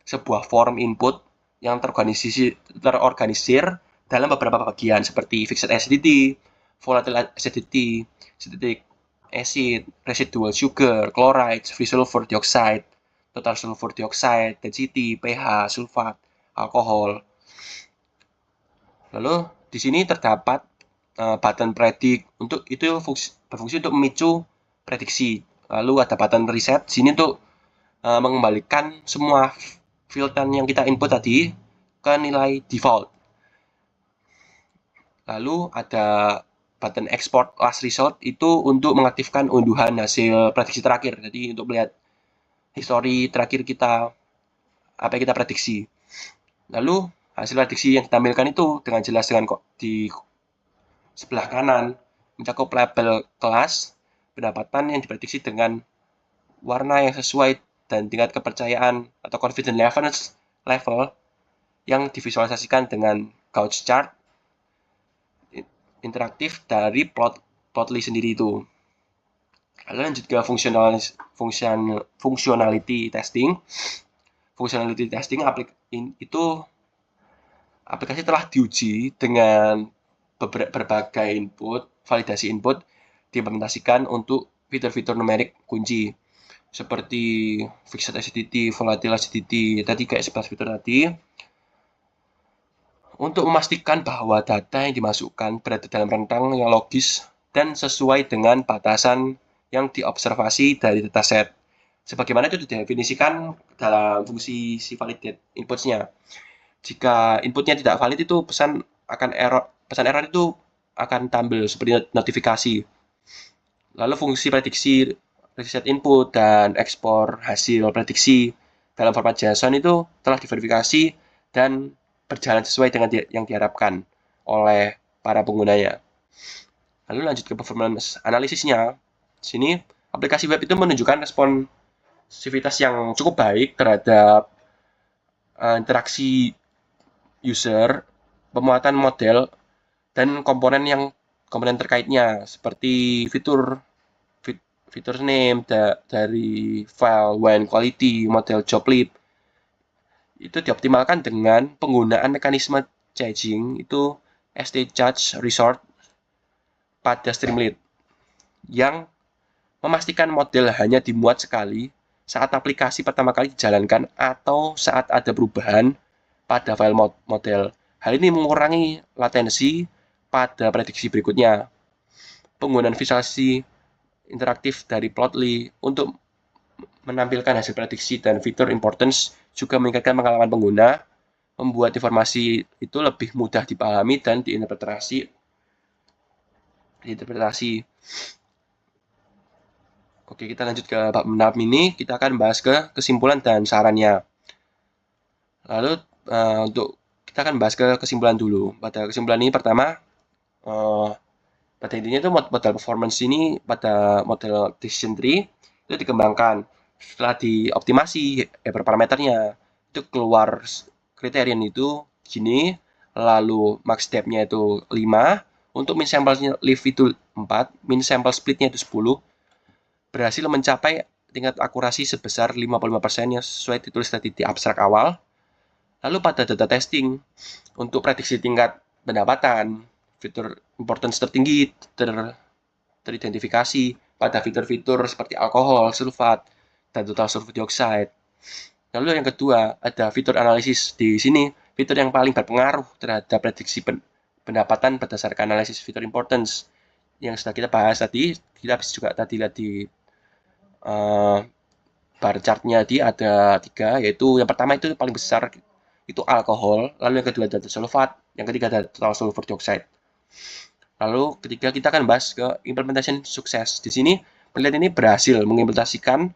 sebuah form input yang terorganisir dalam beberapa bagian seperti fixed acidity, volatile acidity, citric acid, residual sugar, chloride, free sulfur dioxide, total sulfur dioxide, density, pH, sulfat, alkohol. Lalu di sini terdapat button predict untuk itu berfungsi untuk memicu prediksi. Lalu ada button reset sini untuk mengembalikan semua filter yang kita input tadi ke nilai default. Lalu ada button export last result itu untuk mengaktifkan unduhan hasil prediksi terakhir. Jadi untuk melihat histori terakhir kita apa yang kita prediksi. Lalu hasil prediksi yang ditampilkan itu dengan jelas dengan di sebelah kanan mencakup label kelas pendapatan yang diprediksi dengan warna yang sesuai dan tingkat kepercayaan atau confidence level yang divisualisasikan dengan Gauss chart interaktif dari Plotly sendiri itu. Lalu lanjut ke functionality testing. Functionality testing itu aplikasi telah diuji dengan berbagai input, validasi input diimplementasikan untuk fitur-fitur numerik kunci seperti fixed acidity, volatile acidity, tadi kayak 11 fitur tadi, untuk memastikan bahwa data yang dimasukkan berada dalam rentang yang logis dan sesuai dengan batasan yang diobservasi dari dataset. Sebagaimana itu didefinisikan dalam fungsi si validate inputs-nya. Jika inputnya tidak valid itu pesan error itu akan tampil seperti notifikasi. Lalu fungsi prediksi reset input dan ekspor hasil prediksi dalam format JSON itu telah diverifikasi dan berjalan sesuai dengan yang diharapkan oleh para penggunanya. Lalu lanjut ke performance analisisnya. Sini aplikasi web itu menunjukkan responsivitas yang cukup baik terhadap interaksi user, pemuatan model, dan komponen terkaitnya seperti fitur name dari file when quality model job lib itu dioptimalkan dengan penggunaan mekanisme changing itu state charge resort pada Streamlit yang memastikan model hanya dimuat sekali saat aplikasi pertama kali dijalankan atau saat ada perubahan pada file model. Hal ini mengurangi latensi pada prediksi berikutnya. Penggunaan visualisasi interaktif dari Plotly untuk menampilkan hasil prediksi dan fitur importance juga meningkatkan pengalaman pengguna, membuat informasi itu lebih mudah dipahami dan diinterpretasi. Oke, kita lanjut ke bab 6 ini, kita akan bahas ke kesimpulan dan sarannya. Lalu untuk kita akan bahas ke kesimpulan dulu. Pada kesimpulan ini pertama, pada intinya itu model performance ini pada model decision tree itu dikembangkan setelah dioptimasi parameternya itu keluar kriteria itu gini, lalu max step-nya itu 5, untuk min sample lift itu 4, min sample split-nya itu 10, berhasil mencapai tingkat akurasi sebesar 55% yang sesuai ditulis tadi di abstrak awal. Lalu pada data testing untuk prediksi tingkat pendapatan, fitur importance tertinggi teridentifikasi pada fitur-fitur seperti alkohol, sulfat, dan total sulfur dioxide. Lalu yang kedua, ada fitur analisis. Di sini, fitur yang paling berpengaruh terhadap prediksi pendapatan berdasarkan analisis fitur importance. Yang sudah kita bahas tadi, kita bisa juga tadi lihat di bar chart-nya tadi ada 3, yaitu yang pertama itu paling besar, itu alkohol, lalu yang kedua ada sulfat, yang ketiga ada total sulfur dioxide. Lalu ketiga kita akan bahas ke implementation sukses. Di sini penelitian ini berhasil mengimplementasikan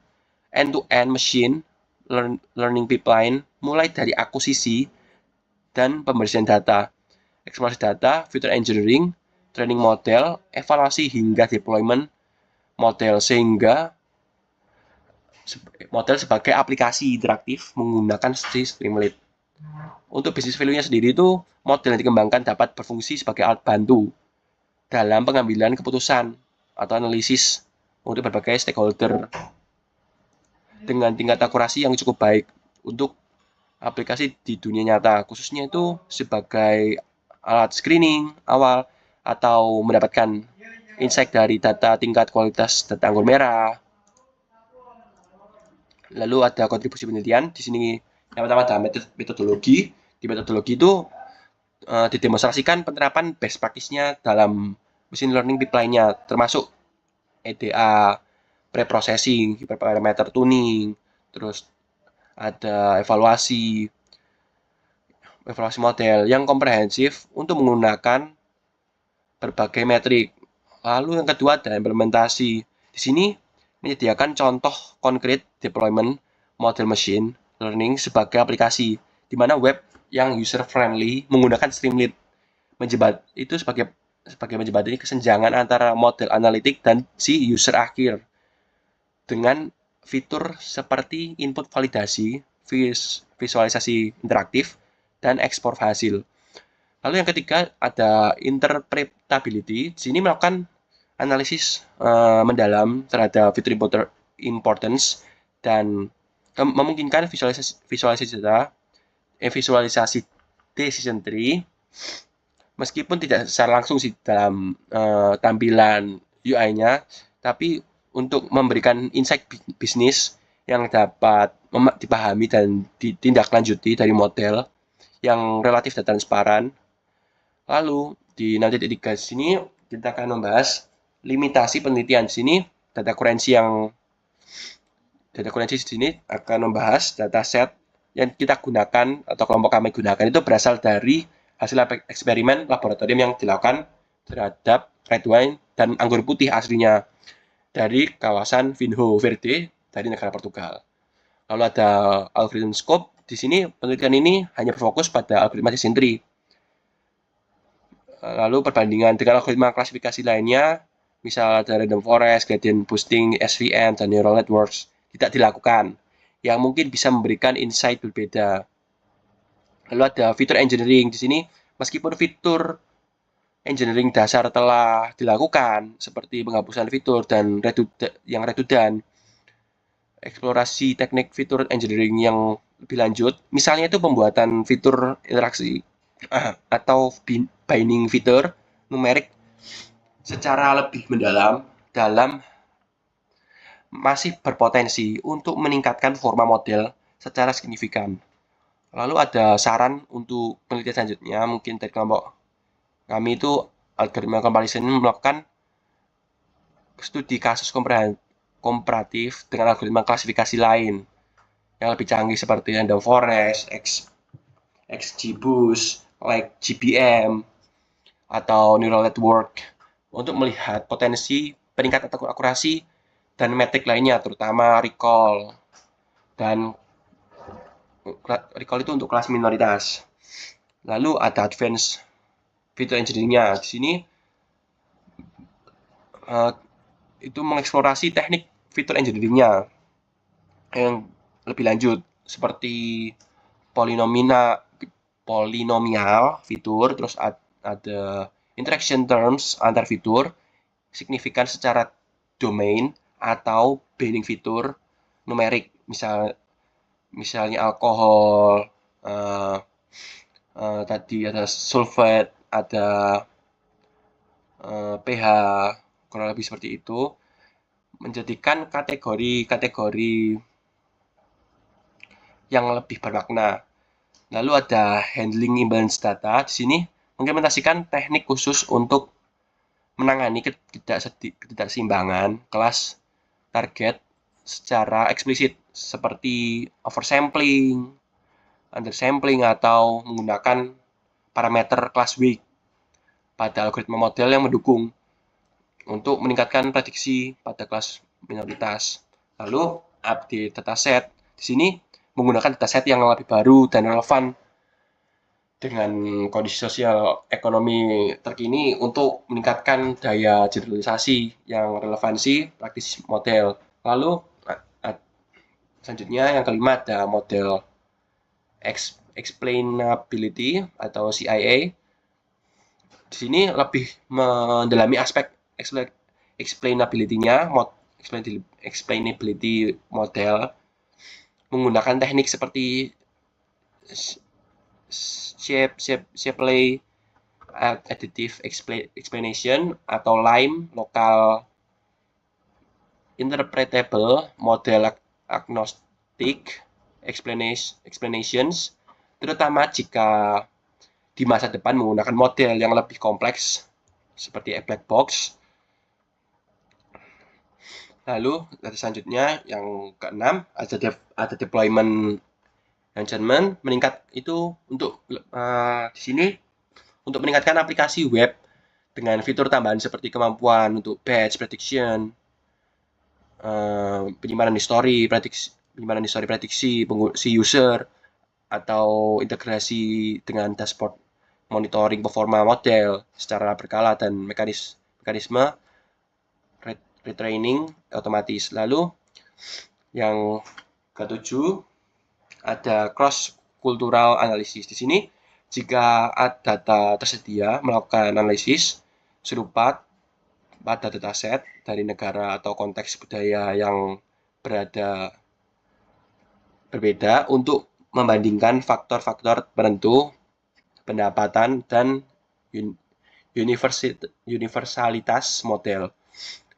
end-to-end machine learning pipeline mulai dari akuisisi dan pembersihan data, eksplorasi data, feature engineering, training model, evaluasi hingga deployment model, sehingga model sebagai aplikasi interaktif menggunakan Streamlit. Untuk bisnis value-nya sendiri itu, model yang dikembangkan dapat berfungsi sebagai alat bantu dalam pengambilan keputusan atau analisis untuk berbagai stakeholder dengan tingkat akurasi yang cukup baik untuk aplikasi di dunia nyata, khususnya itu sebagai alat screening awal atau mendapatkan insight dari data tingkat kualitas data anggur merah. Lalu ada kontribusi penelitian. Di sini yang pertama ada metodologi. Di metodologi itu didemonstrasikan penerapan best practice-nya dalam machine learning pipeline-nya, termasuk EDA, pre-processing, hyperparameter tuning, terus ada evaluasi model yang komprehensif untuk menggunakan berbagai metrik. Lalu yang kedua ada implementasi. Di sini menyediakan contoh konkret deployment model machine learning sebagai aplikasi, di mana web yang user friendly menggunakan Streamlit itu sebagai menjembatani kesenjangan antara model analitik dan si user akhir dengan fitur seperti input validasi, visualisasi interaktif, dan ekspor hasil. Lalu yang ketiga ada interpretability. Di sini melakukan analisis mendalam terhadap fitur importance dan memungkinkan visualisasi data, visualisasi decision tree, meskipun tidak secara langsung sih dalam tampilan UI-nya, tapi untuk memberikan insight bisnis yang dapat dipahami dan ditindaklanjuti dari model yang relatif dan transparan. Lalu di 6.3 sini kita akan membahas limitasi penelitian. Di sini data kurensi di sini akan membahas dataset yang kita gunakan atau kelompok kami gunakan itu berasal dari hasil eksperimen laboratorium yang dilakukan terhadap red wine dan anggur putih aslinya dari kawasan Vinho Verde dari negara Portugal. Lalu ada algorithm scope. Di sini penelitian ini hanya berfokus pada algoritma decision tree. Lalu perbandingan dengan algoritma klasifikasi lainnya, misal ada random forest, gradient boosting, SVM, dan neural networks, tidak dilakukan, yang mungkin bisa memberikan insight berbeda. Lalu ada fitur engineering. Di sini, meskipun fitur engineering dasar telah dilakukan, seperti penghapusan fitur dan yang redundant, eksplorasi teknik fitur engineering yang lebih lanjut, misalnya itu pembuatan fitur interaksi atau binding fitur numerik secara lebih mendalam dalam masih berpotensi untuk meningkatkan performa model secara signifikan. Lalu ada saran untuk penelitian selanjutnya, mungkin dari kelompok kami itu algoritma comparison melakukan studi kasus komparatif dengan algoritma klasifikasi lain yang lebih canggih seperti random forest, XGBoost, like GBM, atau neural network untuk melihat potensi peningkatan akurasi dan metrik lainnya, terutama recall. Dan recall itu untuk kelas minoritas. Lalu ada advanced fitur engineering-nya. Di sini itu mengeksplorasi teknik fitur engineering-nya yang lebih lanjut, seperti polinomial fitur, terus ada interaction terms antar fitur, signifikan secara domain, atau binding fitur numerik, misalnya alkohol, tadi ada sulfat, ada pH, kurang lebih seperti itu, menjadikan kategori-kategori yang lebih bermakna. Lalu ada handling imbalance data. Di sini mengimplementasikan teknik khusus untuk menangani ketidakseimbangan kelas target secara eksplisit, seperti oversampling, undersampling, atau menggunakan parameter kelas weak pada algoritma model yang mendukung untuk meningkatkan prediksi pada kelas minoritas. Lalu update dataset. Di sini menggunakan dataset yang lebih baru dan relevan dengan kondisi sosial ekonomi terkini untuk meningkatkan daya generalisasi yang relevansi praktis model. Lalu selanjutnya yang kelima ada model explainability atau CIA. Di sini lebih mendalami aspek explainability-nya, explainability model menggunakan teknik seperti Shapley additive explanation atau LIME local interpretable model agnostic explanations, terutama jika di masa depan menggunakan model yang lebih kompleks seperti black box. Lalu selanjutnya yang keenam ada deployment management, meningkat itu untuk di sini untuk meningkatkan aplikasi web dengan fitur tambahan seperti kemampuan untuk batch prediction, penyimpanan histori prediksi si user, atau integrasi dengan dashboard monitoring performa model secara berkala dan mekanisme retraining otomatis. Lalu yang ketujuh ada cross cultural analysis. Di sini jika data tersedia melakukan analisis serupa pada dataset dari negara atau konteks budaya yang berbeda untuk membandingkan faktor-faktor penentu pendapatan dan universalitas model.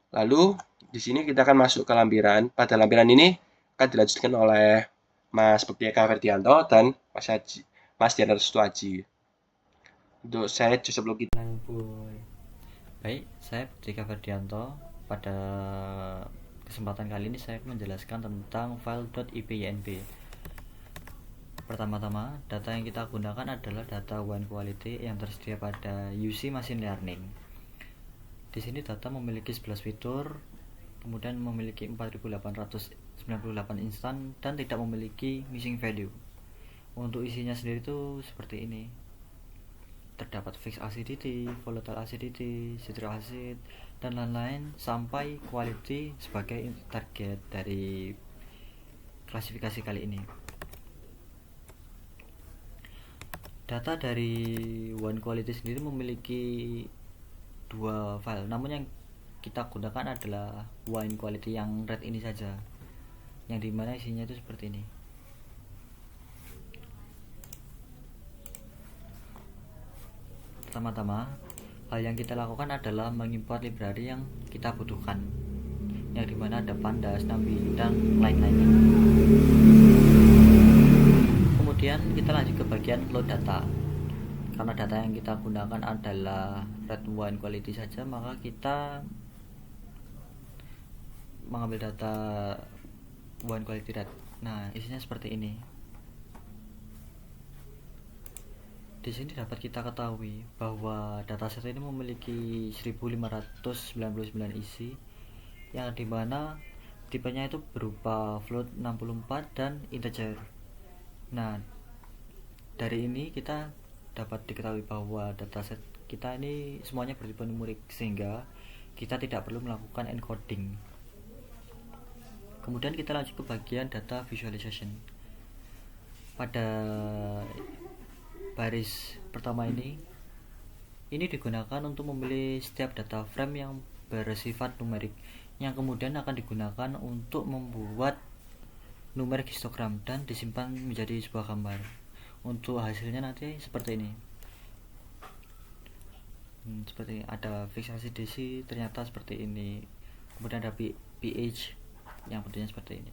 Lalu di sini kita akan masuk ke lampiran. Pada lampiran ini akan dilanjutkan oleh Mas Bukti Eka Ferdianto dan Mas Diana Restuaji. Untuk saya Joseph Logit. Baik, saya Bukti Eka Ferdianto. Pada kesempatan kali ini saya menjelaskan tentang file.ipynb. Pertama-tama, data yang kita gunakan adalah data wine quality yang tersedia pada UC Machine Learning. Di sini data memiliki 11 fitur, kemudian memiliki 4.898 instan dan tidak memiliki missing value. Untuk isinya sendiri itu seperti ini. Terdapat fixed acidity, volatile acidity, citric acid, dan lain-lain sampai quality sebagai target dari klasifikasi kali ini. Data dari wine quality sendiri memiliki dua file, namun yang kita gunakan adalah wine quality yang red ini saja, yang dimana isinya itu seperti ini. Pertama-tama, hal yang kita lakukan adalah mengimport library yang kita butuhkan, yang dimana ada pandas, nabi, dan lain-lainnya. Kemudian kita lanjut ke bagian load data. Karena data yang kita gunakan adalah red wine quality saja, maka kita mengambil data wine quality red. Nah, isinya seperti ini. Di sini dapat kita ketahui bahwa dataset ini memiliki 1599 isi, yang dimana tipenya itu berupa float 64 dan integer. Nah, dari ini kita dapat diketahui bahwa dataset kita ini semuanya bertipe numerik, sehingga kita tidak perlu melakukan encoding. Kemudian kita lanjut ke bagian data visualization. Pada baris pertama ini digunakan untuk memilih setiap data frame yang bersifat numerik, yang kemudian akan digunakan untuk membuat numerik histogram dan disimpan menjadi sebuah gambar. Untuk hasilnya nanti seperti ini. Seperti ada fiksasi DC, ternyata seperti ini. Kemudian ada pH yang bentuknya seperti ini.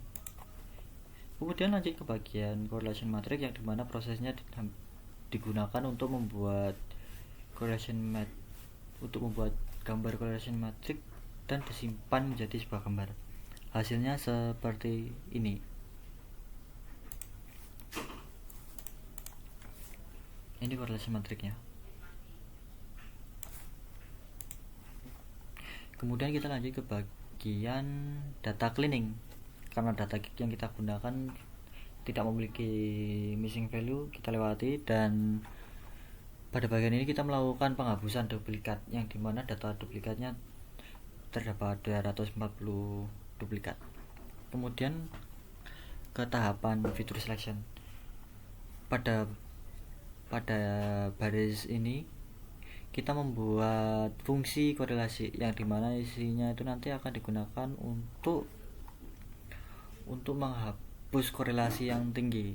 Kemudian lanjut ke bagian correlation matrix, yang dimana prosesnya digunakan untuk membuat gambar correlation matrix dan disimpan menjadi sebuah gambar. Hasilnya seperti ini. Ini correlation matrixnya. Kemudian kita lanjut ke bagian data cleaning. Karena data yang kita gunakan tidak memiliki missing value kita lewati, dan pada bagian ini kita melakukan penghapusan duplikat, yang dimana data duplikatnya terdapat 240 duplikat. Kemudian ke tahapan feature selection. Pada baris ini kita membuat fungsi korelasi, yang dimana isinya itu nanti akan digunakan untuk menghapus korelasi yang tinggi.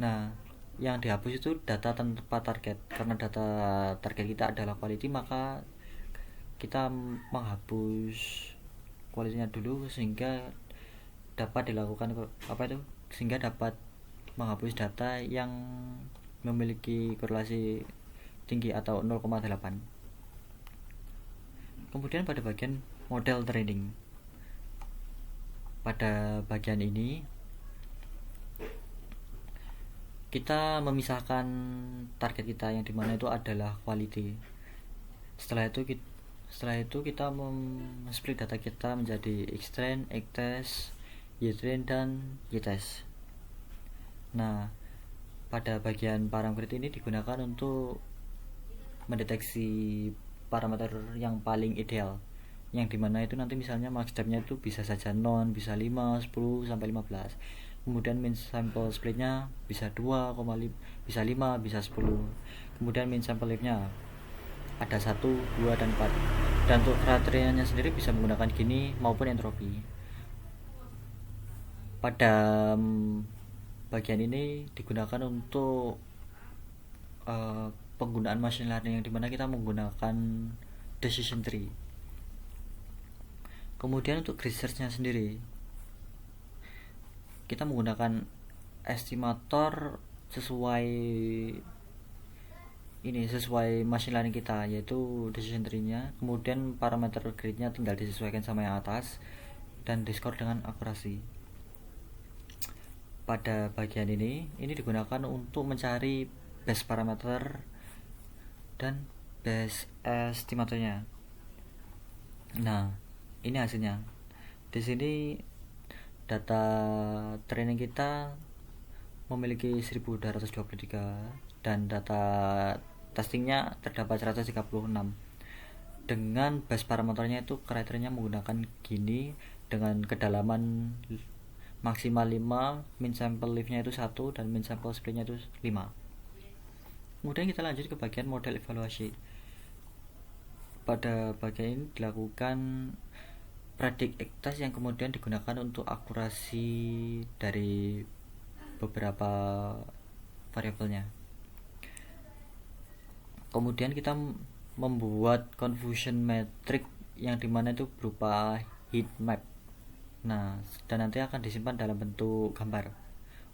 Nah, yang dihapus itu data tanpa target. Karena data target kita adalah quality, maka kita menghapus quality-nya dulu sehingga dapat dilakukan sehingga dapat menghapus data yang memiliki korelasi tinggi atau 0,8. Kemudian pada bagian model training, pada bagian ini kita memisahkan target kita, yang dimana itu adalah quality. Setelah itu kita split data kita menjadi Xtrain, Xtest, Y-Train, dan Y-Test. Nah, pada bagian parameter ini digunakan untuk mendeteksi parameter yang paling ideal, yang dimana itu nanti misalnya max depth-nya itu bisa saja non, bisa 5, 10, sampai 15. Kemudian min sample split-nya bisa 2, bisa 5, bisa 10. Kemudian min sample lift-nya ada 1, 2, dan 4. Dan untuk kriterianya sendiri bisa menggunakan Gini maupun entropi. Pada bagian ini digunakan untuk penggunaan machine learning, yang dimana kita menggunakan decision tree. Kemudian untuk research-nya sendiri kita menggunakan estimator sesuai machine learning kita, yaitu decision tree-nya. Kemudian parameter grade-nya tinggal disesuaikan sama yang atas dan diskor dengan akurasi. Pada bagian ini digunakan untuk mencari base parameter dan base estimatornya. Nah, ini hasilnya. Di sini data training kita memiliki 1223 dan data testingnya terdapat 136. Dengan base parameternya itu kriterianya menggunakan Gini dengan kedalaman maksimal 5, min sample lift-nya itu 1, dan min sample split-nya itu 5. Kemudian kita lanjut ke bagian model evaluasi. Pada bagian ini dilakukan predict test, yang kemudian digunakan untuk akurasi dari beberapa variabelnya. Kemudian kita membuat confusion metric, yang dimana itu berupa heat map. Nah, dan nanti akan disimpan dalam bentuk gambar.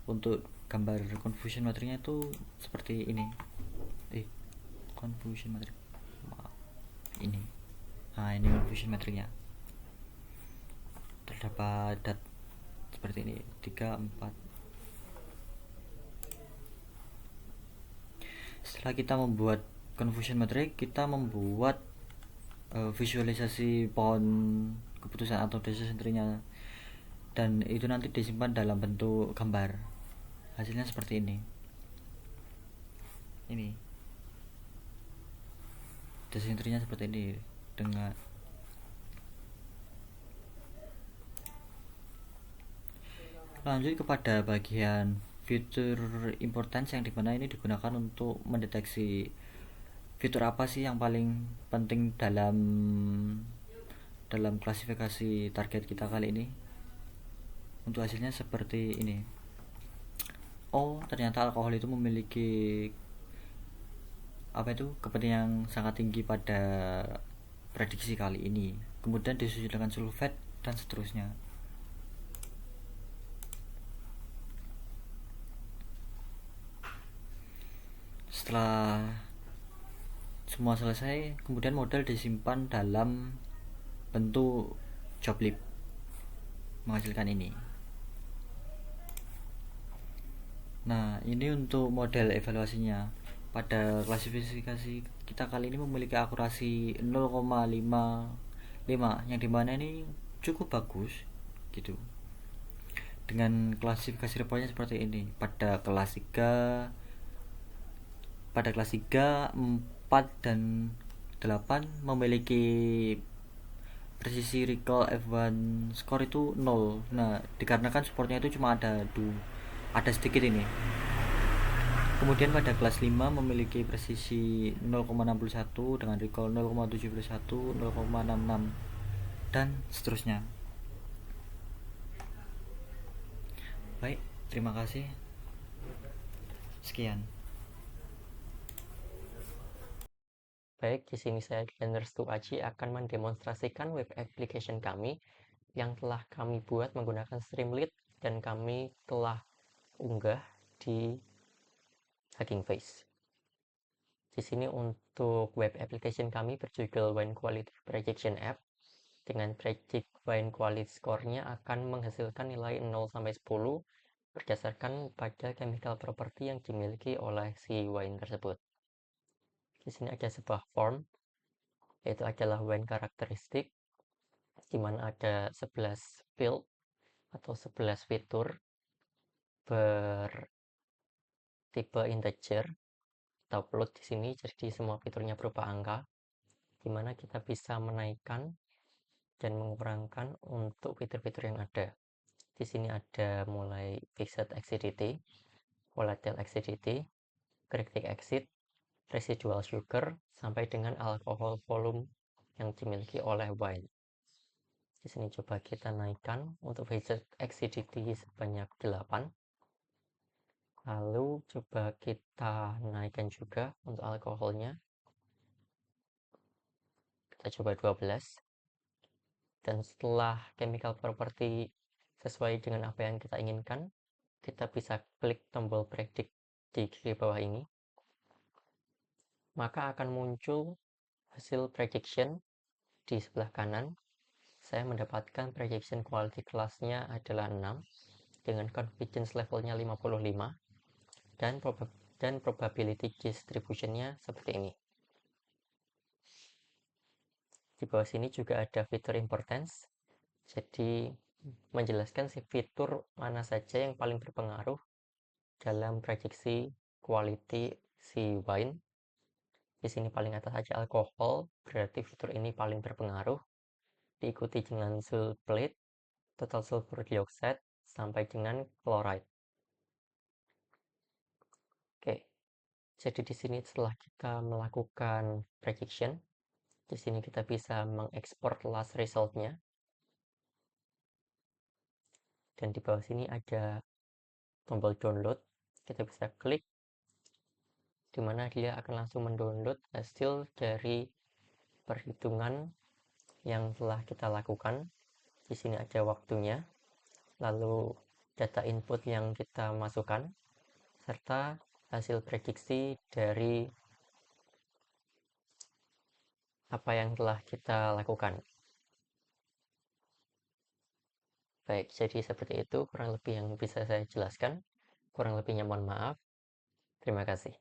Untuk gambar confusion matrixnya itu seperti ini. Confusion matrix. Ini. Nah, ini confusion matrixnya. Terdapat seperti ini, 3, 4. Setelah kita membuat confusion matrix, kita membuat visualisasi pohon keputusan atau decision tree-nya, dan itu nanti disimpan dalam bentuk gambar. Hasilnya seperti ini decision tree-nya seperti ini. Dengan lanjut kepada bagian fitur importance, yang dimana ini digunakan untuk mendeteksi fitur apa sih yang paling penting dalam klasifikasi target kita kali ini. Untuk hasilnya seperti ini. Ternyata alkohol itu memiliki kepentingan yang sangat tinggi pada prediksi kali ini. Kemudian disusul dengan sulfat dan seterusnya. Setelah semua selesai, kemudian model disimpan dalam bentuk joblib, menghasilkan ini. Nah, ini untuk model evaluasinya. Pada klasifikasi kita kali ini memiliki akurasi 0,55, yang dimana ini cukup bagus gitu. dengan klasifikasi reportnya seperti ini. Pada kelas 3, 4 dan 8 memiliki presisi recall F1 score itu 0. Nah, dikarenakan supportnya itu cuma ada sedikit ini. Kemudian pada kelas 5 memiliki presisi 0,61 dengan recall 0,71, 0,66 dan seterusnya. Baik, terima kasih. Sekian. Baik, di sini saya dan Restu Aji akan mendemonstrasikan web application kami yang telah kami buat menggunakan Streamlit dan kami telah unggah di Hugging Face. Di sini untuk web application kami berjudul Wine Quality Projection App. Dengan predict wine quality score-nya akan menghasilkan nilai 0-10 berdasarkan pada chemical property yang dimiliki oleh si wine tersebut. Di sini ada sebuah form, yaitu adalah wine karakteristik, di mana ada 11 field atau 11 fitur bertipe integer atau float di sini, jadi semua fiturnya berupa angka, di mana kita bisa menaikkan dan mengurangkan untuk fitur-fitur yang ada. Di sini ada mulai fixed acidity, volatile acidity, cryptic acid, residual sugar, sampai dengan alcohol volume yang dimiliki oleh wine. Di sini coba kita naikkan untuk fixed acidity sebanyak 8. Lalu coba kita naikkan juga untuk alkoholnya. Kita coba 12. Dan setelah chemical property sesuai dengan apa yang kita inginkan, kita bisa klik tombol predict di kiri bawah ini. Maka akan muncul hasil prediction di sebelah kanan. Saya mendapatkan prediction quality class-nya adalah 6 dengan confidence levelnya 55 dan probability distribution-nya seperti ini. Di bawah sini juga ada fitur importance, jadi menjelaskan si fitur mana saja yang paling berpengaruh dalam prediksi quality si wine. Di sini paling atas saja alkohol, berarti fitur ini paling berpengaruh. Diikuti dengan sulfate, total sulfur dioxide, sampai dengan chloride. Oke, jadi di sini setelah kita melakukan prediction, di sini kita bisa mengekspor last result-nya. Dan di bawah sini ada tombol download. Kita bisa klik, di mana dia akan langsung mendownload hasil dari perhitungan yang telah kita lakukan. Di sini ada waktunya, lalu data input yang kita masukkan, serta hasil prediksi dari apa yang telah kita lakukan. Baik, jadi seperti itu kurang lebih yang bisa saya jelaskan. Kurang lebihnya mohon maaf. Terima kasih.